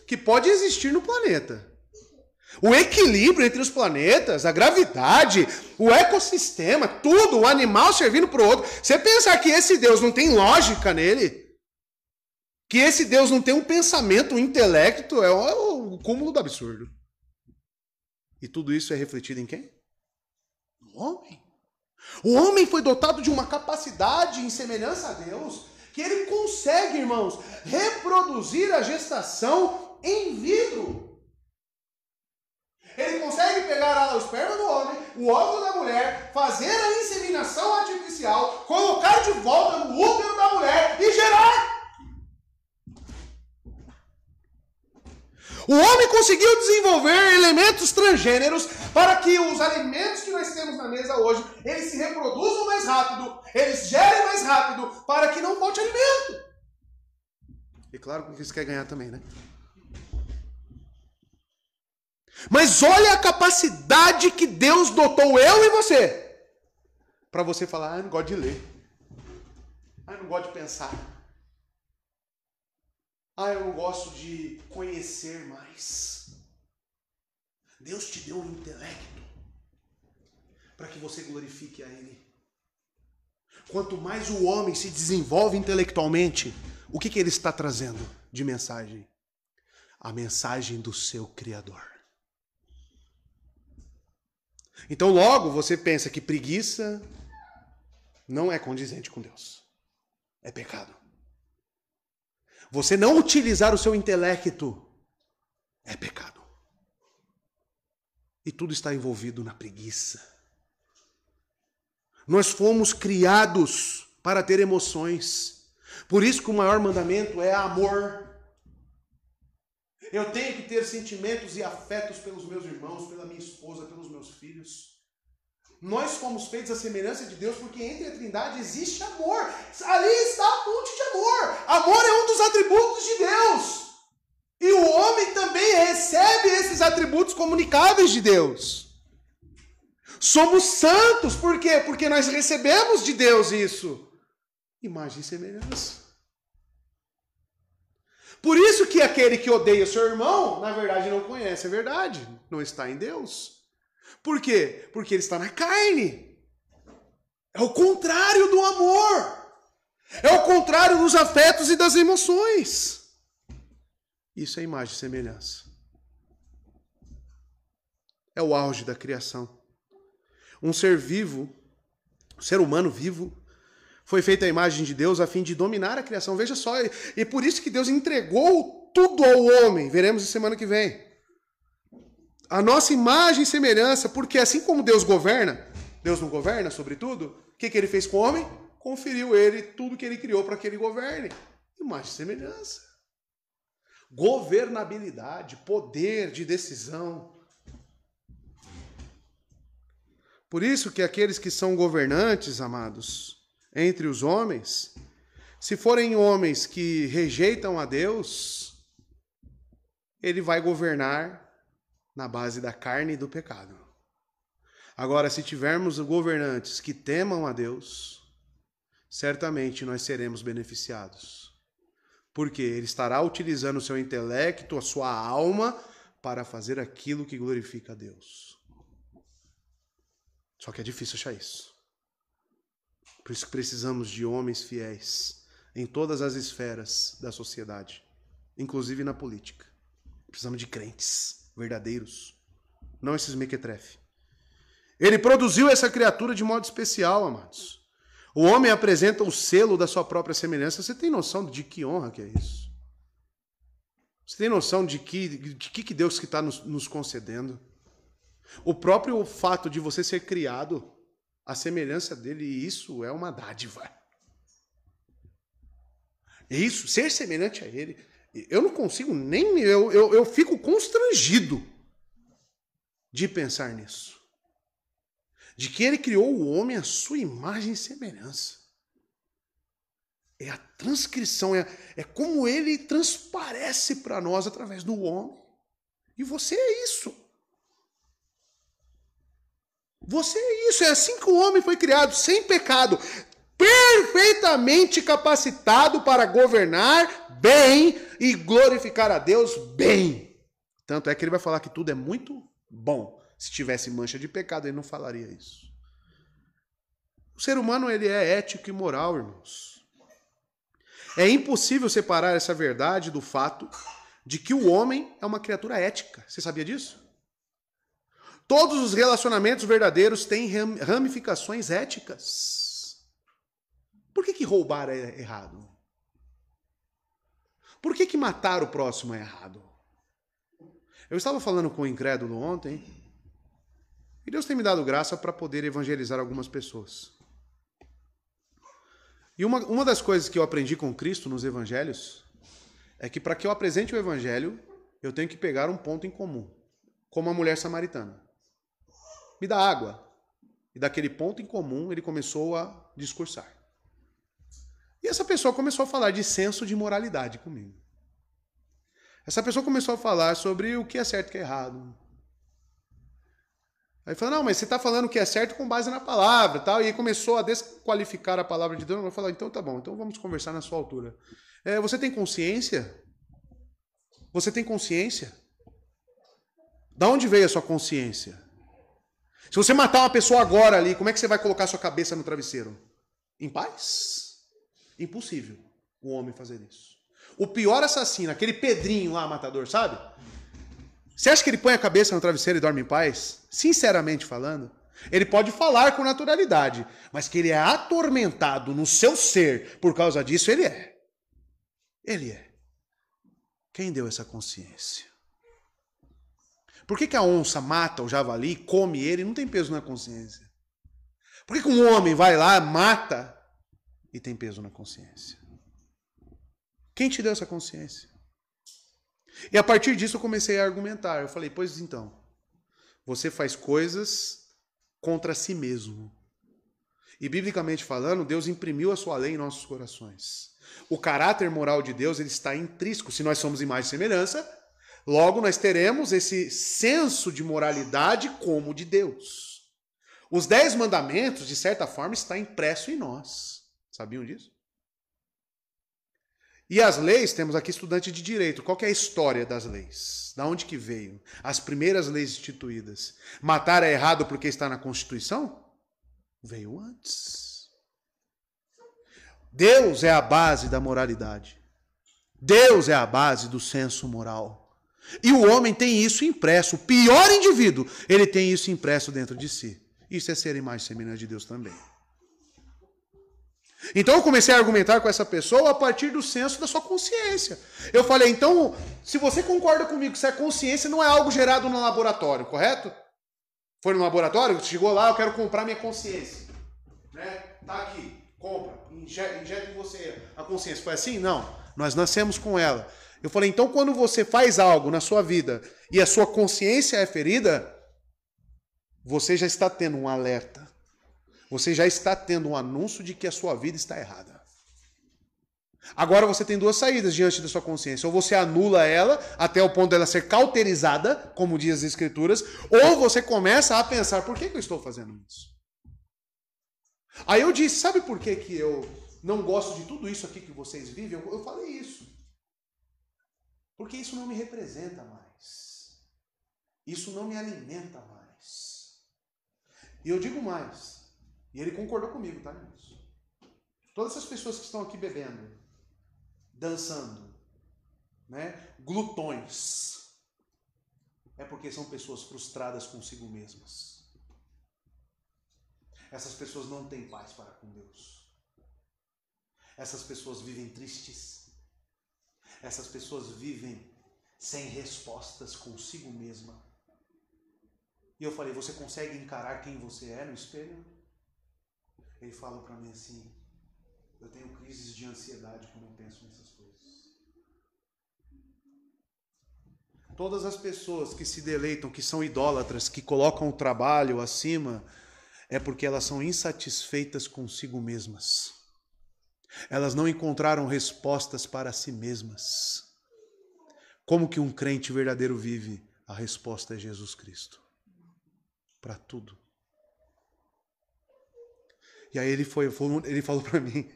Speaker 1: que pode existir no planeta. O equilíbrio entre os planetas, a gravidade, o ecossistema, tudo, o animal servindo para o outro. Você pensar que esse Deus não tem lógica nele, que esse Deus não tem um pensamento, um intelecto, é o cúmulo do absurdo. E tudo isso é refletido em quem? No homem. O homem foi dotado de uma capacidade em semelhança a Deus, que ele consegue, irmãos, reproduzir a gestação em vidro. Ele consegue pegar o esperma do homem, o óvulo da mulher, fazer a inseminação artificial, colocar de volta no útero da mulher e gerar. O homem conseguiu desenvolver elementos transgêneros para que os alimentos que nós temos na mesa hoje, eles se reproduzam mais rápido, eles gerem mais rápido, para que não falte alimento. E claro que isso quer ganhar também, né? Mas olha a capacidade que Deus dotou eu e você. Para você falar, eu não gosto de ler. Eu não gosto de pensar. Eu não gosto de conhecer mais. Deus te deu um intelecto para que você glorifique a Ele. Quanto mais o homem se desenvolve intelectualmente, o que ele está trazendo de mensagem? A mensagem do seu Criador. Então logo você pensa que preguiça não é condizente com Deus. É pecado. Você não utilizar o seu intelecto é pecado. E tudo está envolvido na preguiça. Nós fomos criados para ter emoções. Por isso que o maior mandamento é amor. Eu tenho que ter sentimentos e afetos pelos meus irmãos, pela minha esposa, pelos meus filhos. Nós fomos feitos à semelhança de Deus porque entre a Trindade existe amor. Ali está a fonte de amor. Amor é um dos atributos de Deus. E o homem também recebe esses atributos comunicáveis de Deus. Somos santos, por quê? Porque nós recebemos de Deus isso. Imagem e semelhança. Por isso que aquele que odeia o seu irmão, na verdade não conhece a verdade. Não está em Deus. Por quê? Porque ele está na carne. É o contrário do amor. É o contrário dos afetos e das emoções. Isso é imagem e semelhança. É o auge da criação. Um ser vivo, um ser humano vivo, foi feito à imagem de Deus a fim de dominar a criação. Veja só, e por isso que Deus entregou tudo ao homem. Veremos na semana que vem. A nossa imagem e semelhança, porque assim como Deus governa, Deus não governa sobre tudo, o que ele fez com o homem? Conferiu ele tudo que ele criou para que ele governe. Imagem e semelhança. Governabilidade, poder de decisão. Por isso que aqueles que são governantes, amados, entre os homens, Se forem homens que rejeitam a Deus, ele vai governar na base da carne e do pecado. Agora, se tivermos governantes que temam a Deus, certamente nós seremos beneficiados. Porque ele estará utilizando o seu intelecto, a sua alma, para fazer aquilo que glorifica a Deus. Só que é difícil achar isso. Por isso que precisamos de homens fiéis em todas as esferas da sociedade, inclusive na política. Precisamos de crentes verdadeiros, não esses mequetrefe. Ele produziu essa criatura de modo especial, amados. O homem apresenta o selo da sua própria semelhança. Você tem noção de que honra que é isso? Você tem noção de que Deus que está nos concedendo? O próprio fato de você ser criado à semelhança dele, isso é uma dádiva. Isso, ser semelhante a ele. Eu não consigo nem... Eu fico constrangido de pensar nisso. De que ele criou o homem à sua imagem e semelhança. É a transcrição, é como ele transparece para nós através do homem. E você é isso. Você é isso. É assim que o homem foi criado, sem pecado, perfeitamente capacitado para governar bem e glorificar a Deus bem. Tanto é que ele vai falar que tudo é muito bom. Se tivesse mancha de pecado, ele não falaria isso. O ser humano, ele é ético e moral, irmãos. É impossível separar essa verdade do fato de que o homem é uma criatura ética. Você sabia disso? Todos os relacionamentos verdadeiros têm ramificações éticas. Por que roubar é errado? Por que matar o próximo é errado? Eu estava falando com um incrédulo ontem, e Deus tem me dado graça para poder evangelizar algumas pessoas. E uma das coisas que eu aprendi com Cristo nos evangelhos é que para que eu apresente o evangelho, eu tenho que pegar um ponto em comum, como a mulher samaritana. Me dá água. E daquele ponto em comum, ele começou a discursar. E essa pessoa começou a falar de senso de moralidade comigo. Essa pessoa começou a falar sobre o que é certo e o que é errado. Aí falou, não, mas você está falando que é certo com base na palavra, tal. E aí começou a desqualificar a palavra de Deus. Eu falei, então tá bom, então vamos conversar na sua altura. Você tem consciência? Você tem consciência? Da onde veio a sua consciência? Se você matar uma pessoa agora ali, como é que você vai colocar sua cabeça no travesseiro? Em paz? Impossível o homem fazer isso. O pior assassino, aquele Pedrinho lá, matador, sabe? Você acha que ele põe a cabeça no travesseiro e dorme em paz? Sinceramente falando, ele pode falar com naturalidade, mas que ele é atormentado no seu ser por causa disso, ele é. Ele é. Quem deu essa consciência? Por que a onça mata o javali, come ele e não tem peso na consciência? Por que um homem vai lá, mata e tem peso na consciência? Quem te deu essa consciência? E a partir disso eu comecei a argumentar. Eu falei, pois então, você faz coisas contra si mesmo. E biblicamente falando, Deus imprimiu a sua lei em nossos corações. O caráter moral de Deus, ele está intrínseco. Se nós somos imagem e semelhança, logo nós teremos esse senso de moralidade como de Deus. Os 10 mandamentos, de certa forma, está impresso em nós. Sabiam disso? E as leis, temos aqui estudante de direito. Qual que é a história das leis? Da onde que veio? As primeiras leis instituídas. Matar é errado porque está na Constituição? Veio antes. Deus é a base da moralidade. Deus é a base do senso moral. E o homem tem isso impresso. O pior indivíduo, ele tem isso impresso dentro de si. Isso é ser imagem e semelhança de Deus também. Então eu comecei a argumentar com essa pessoa a partir do senso da sua consciência. Eu falei, então, se você concorda comigo que a consciência não é algo gerado no laboratório, correto? Foi no laboratório, chegou lá, eu quero comprar minha consciência. Né? Tá aqui, compra, injeta em você a consciência. Foi assim? Não, nós nascemos com ela. Eu falei, então quando você faz algo na sua vida e a sua consciência é ferida, você já está tendo um alerta. Você já está tendo um anúncio de que a sua vida está errada. Agora você tem duas saídas diante da sua consciência. Ou você anula ela até o ponto dela ser cauterizada, como diz as Escrituras, ou você começa a pensar, por que eu estou fazendo isso? Aí eu disse, sabe por que eu não gosto de tudo isso aqui que vocês vivem? Eu falei isso. Porque isso não me representa mais. Isso não me alimenta mais. E eu digo mais. E ele concordou comigo, tá, irmãos? Todas essas pessoas que estão aqui bebendo, dançando, né, glutões, é porque são pessoas frustradas consigo mesmas. Essas pessoas não têm paz para com Deus. Essas pessoas vivem tristes. Essas pessoas vivem sem respostas consigo mesma. E eu falei, você consegue encarar quem você é no espelho? Ele falou para mim assim, eu tenho crises de ansiedade quando eu penso nessas coisas. Todas as pessoas que se deleitam, que são idólatras, que colocam o trabalho acima, é porque elas são insatisfeitas consigo mesmas. Elas não encontraram respostas para si mesmas. Como que um crente verdadeiro vive? A resposta é Jesus Cristo. Para tudo. E aí ele falou para mim,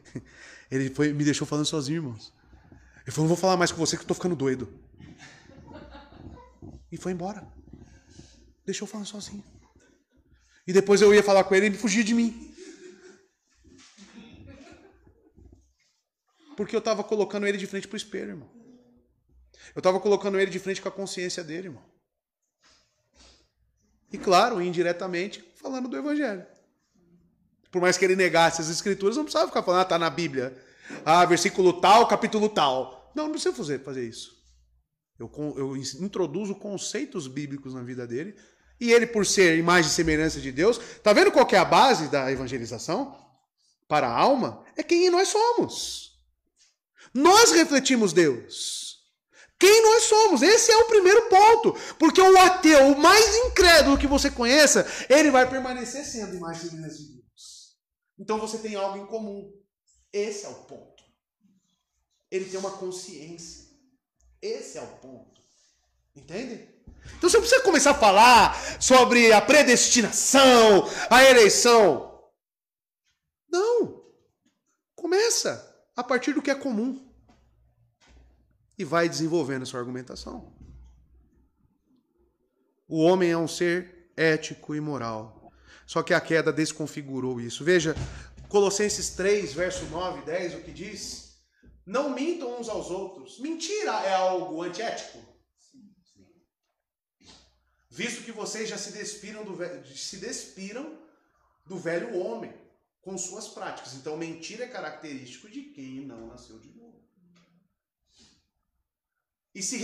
Speaker 1: me deixou falando sozinho, irmãos. Ele falou, não vou falar mais com você que eu tô ficando doido. E foi embora. Deixou falando sozinho. E depois eu ia falar com ele e ele fugia de mim. Porque eu estava colocando ele de frente para o espelho, irmão. Eu estava colocando ele de frente com a consciência dele, irmão. E claro, indiretamente, falando do Evangelho. Por mais que ele negasse as Escrituras, não precisava ficar falando, tá na Bíblia. Versículo tal, capítulo tal. Não precisa fazer isso. Eu introduzo conceitos bíblicos na vida dele. E ele, por ser imagem e semelhança de Deus, tá vendo qual que é a base da evangelização? Para a alma? É quem nós somos. Nós refletimos Deus. Quem nós somos? Esse é o primeiro ponto. Porque o ateu, o mais incrédulo que você conheça, ele vai permanecer sendo imagem e semelhança de Deus. Então você tem algo em comum. Esse é o ponto. Ele tem uma consciência. Esse é o ponto. Entende? Então você não precisa começar a falar sobre a predestinação, a eleição. Não. Começa a partir do que é comum. E vai desenvolvendo a sua argumentação. O homem é um ser ético e moral. Só que a queda desconfigurou isso. Veja, Colossenses 3, verso 9 e 10, o que diz? Não mintam uns aos outros. Mentira é algo antiético? Visto que vocês já se despiram do velho homem com suas práticas. Então, mentira é característico de quem não nasceu de novo. E se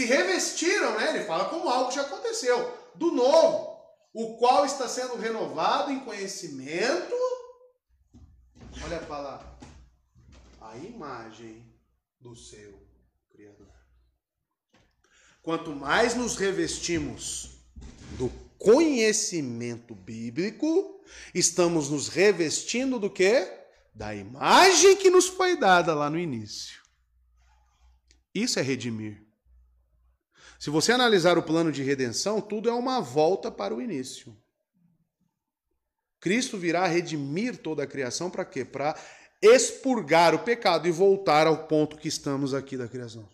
Speaker 1: revestiram, né? Ele fala como algo que já aconteceu, do novo, o qual está sendo renovado em conhecimento. Olha a palavra. A imagem do seu Criador. Quanto mais nos revestimos do conhecimento bíblico, estamos nos revestindo do quê? Da imagem que nos foi dada lá no início. Isso é redimir. Se você analisar o plano de redenção, tudo é uma volta para o início. Cristo virá redimir toda a criação para quê? Para expurgar o pecado e voltar ao ponto que estamos aqui da criação.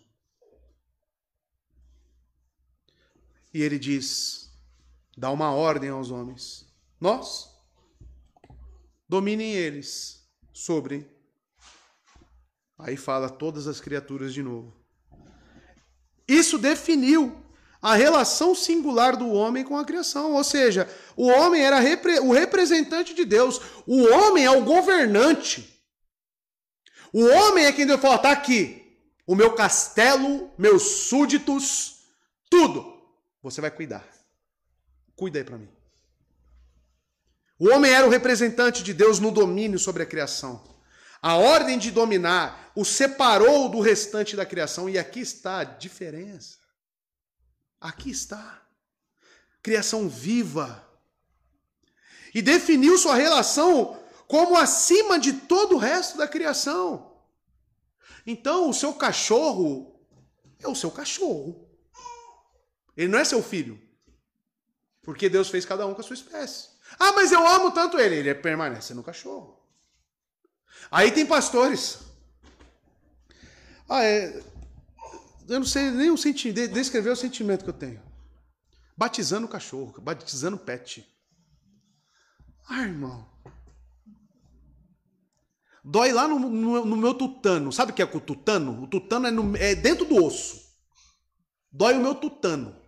Speaker 1: E ele diz, dá uma ordem aos homens. Nós, dominem eles sobre. Aí fala todas as criaturas de novo. Isso definiu a relação singular do homem com a criação. Ou seja, o homem era o representante de Deus. O homem é o governante. O homem é quem Deus fala, tá aqui. O meu castelo, meus súditos, tudo. Você vai cuidar. Cuida aí para mim. O homem era o representante de Deus no domínio sobre a criação. A ordem de dominar o separou do restante da criação. E aqui está a diferença. Aqui está. Criação viva. E definiu sua relação como acima de todo o resto da criação. Então, o seu cachorro é o seu cachorro. Ele não é seu filho. Porque Deus fez cada um com a sua espécie. Ah, mas eu amo tanto ele. Ele permanece no cachorro. Aí tem pastores. Eu não sei nem descrever o sentimento que eu tenho. Batizando o cachorro, batizando o pet. Irmão. Dói lá no meu tutano. Sabe o que é o tutano? O tutano é dentro do osso. Dói o meu tutano.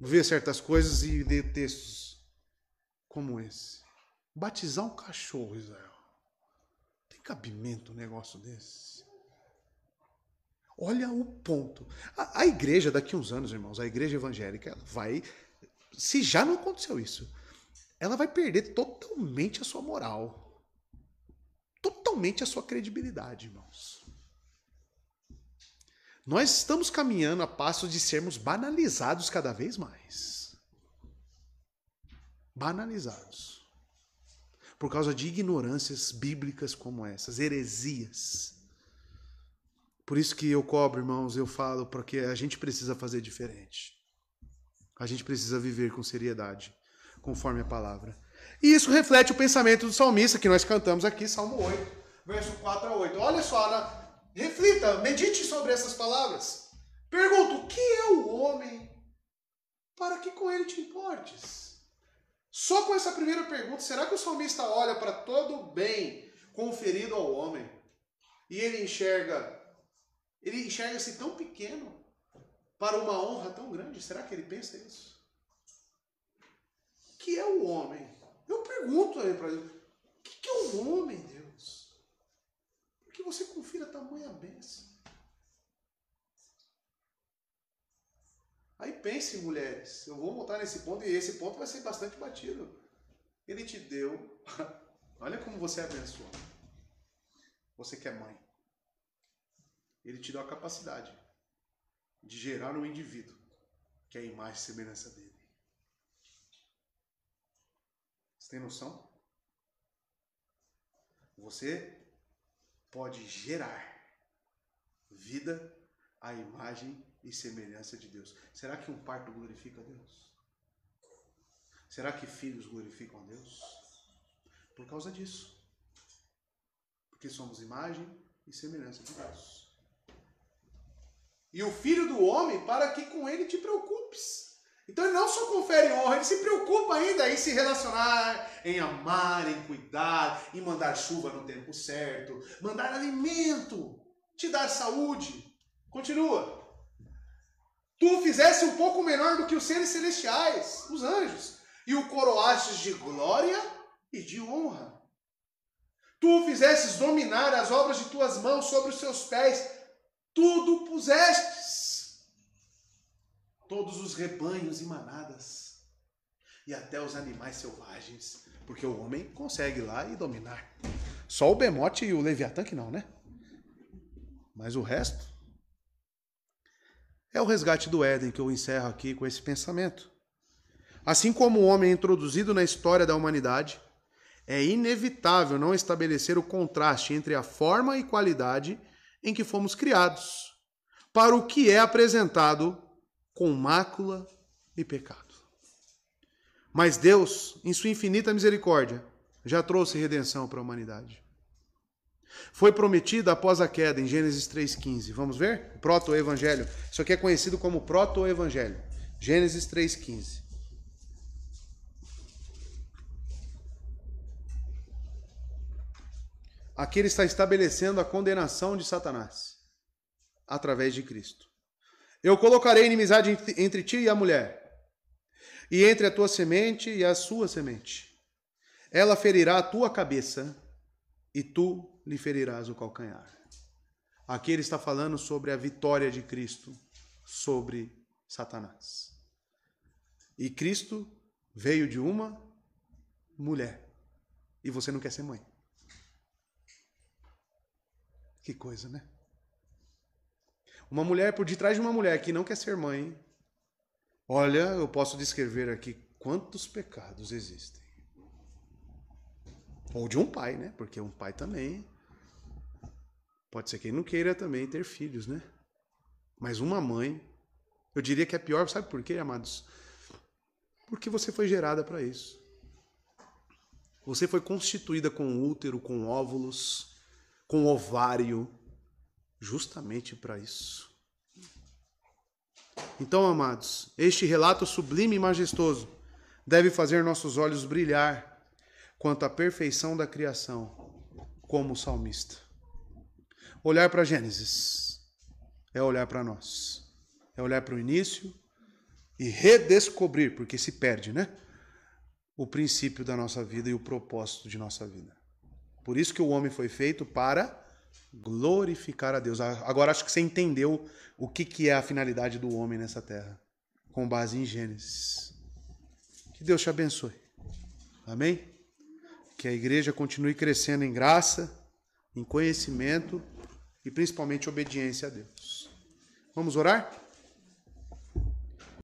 Speaker 1: Ver certas coisas e ler textos como esse. Batizar um cachorro, Israel. Tem cabimento um negócio desse? Olha o ponto. A igreja, daqui a uns anos, irmãos, a igreja evangélica, ela vai, se já não aconteceu isso, ela vai perder totalmente a sua moral. Totalmente a sua credibilidade, irmãos. Nós estamos caminhando a passos de sermos banalizados cada vez mais. Banalizados. Por causa de ignorâncias bíblicas como essas, heresias. Por isso que eu cobro, irmãos, eu falo, porque a gente precisa fazer diferente. A gente precisa viver com seriedade, conforme a palavra. E isso reflete o pensamento do salmista que nós cantamos aqui, Salmo 8, verso 4 a 8. Olha só, reflita, medite sobre essas palavras. Pergunta, o que é o homem para que com ele te importes? Só com essa primeira pergunta, será que o salmista olha para todo o bem conferido ao homem e ele enxerga-se tão pequeno para uma honra tão grande? Será que ele pensa isso? O que é o homem? Eu pergunto aí para ele, o que é o homem, Deus? Por que você confira tamanha bênção? Aí pense, mulheres, eu vou voltar nesse ponto, e esse ponto vai ser bastante batido. Ele te deu, olha como você é abençoado. Você que é mãe. Ele te deu a capacidade de gerar um indivíduo que é a imagem e semelhança dele. Você tem noção? Você pode gerar vida à imagem e semelhança de Deus. Será que um parto glorifica a Deus? Será que filhos glorificam a Deus? Por causa disso. Porque somos imagem e semelhança de Deus. E o Filho do Homem para que com ele te preocupes. Então ele não só confere honra, ele se preocupa ainda em se relacionar, em amar, em cuidar, em mandar chuva no tempo certo, mandar alimento, te dar saúde. Continua. Tu o fizesse um pouco menor do que os seres celestiais, os anjos, e o coroastes de glória e de honra. Tu o fizesses dominar as obras de tuas mãos sobre os seus pés, tudo pusestes. Todos os rebanhos e manadas, e até os animais selvagens, porque o homem consegue ir lá e dominar. Só o Bemote e o Leviatã que não, né? Mas o resto é o resgate do Éden que eu encerro aqui com esse pensamento. Assim como o homem é introduzido na história da humanidade, é inevitável não estabelecer o contraste entre a forma e qualidade em que fomos criados, para o que é apresentado com mácula e pecado. Mas Deus, em sua infinita misericórdia, já trouxe redenção para a humanidade. Foi prometida após a queda, em Gênesis 3,15. Vamos ver? O proto-evangelho. Isso aqui é conhecido como proto-evangelho. Gênesis 3,15. Aqui ele está estabelecendo a condenação de Satanás através de Cristo. Eu colocarei inimizade entre ti e a mulher, e entre a tua semente e a sua semente. Ela ferirá a tua cabeça, e tu lhe ferirás o calcanhar. Aqui ele está falando sobre a vitória de Cristo sobre Satanás. E Cristo veio de uma mulher. E você não quer ser mãe. Que coisa, né? Uma mulher por detrás de uma mulher que não quer ser mãe. Olha, eu posso descrever aqui quantos pecados existem. Ou de um pai, né? Porque um pai também Pode ser quem não queira também ter filhos, né? Mas uma mãe, eu diria que é pior, sabe por quê, amados? Porque você foi gerada para isso. Você foi constituída com útero, com óvulos, com ovário, justamente para isso. Então, amados, este relato sublime e majestoso deve fazer nossos olhos brilhar quanto à perfeição da criação, como o salmista. Olhar para Gênesis é olhar para nós. É olhar para o início e redescobrir, porque se perde, né? O princípio da nossa vida e o propósito de nossa vida. Por isso que o homem foi feito para glorificar a Deus. Agora acho que você entendeu o que é a finalidade do homem nessa terra, com base em Gênesis. Que Deus te abençoe. Amém? Que a igreja continue crescendo em graça, em conhecimento e principalmente obediência a Deus. Vamos orar?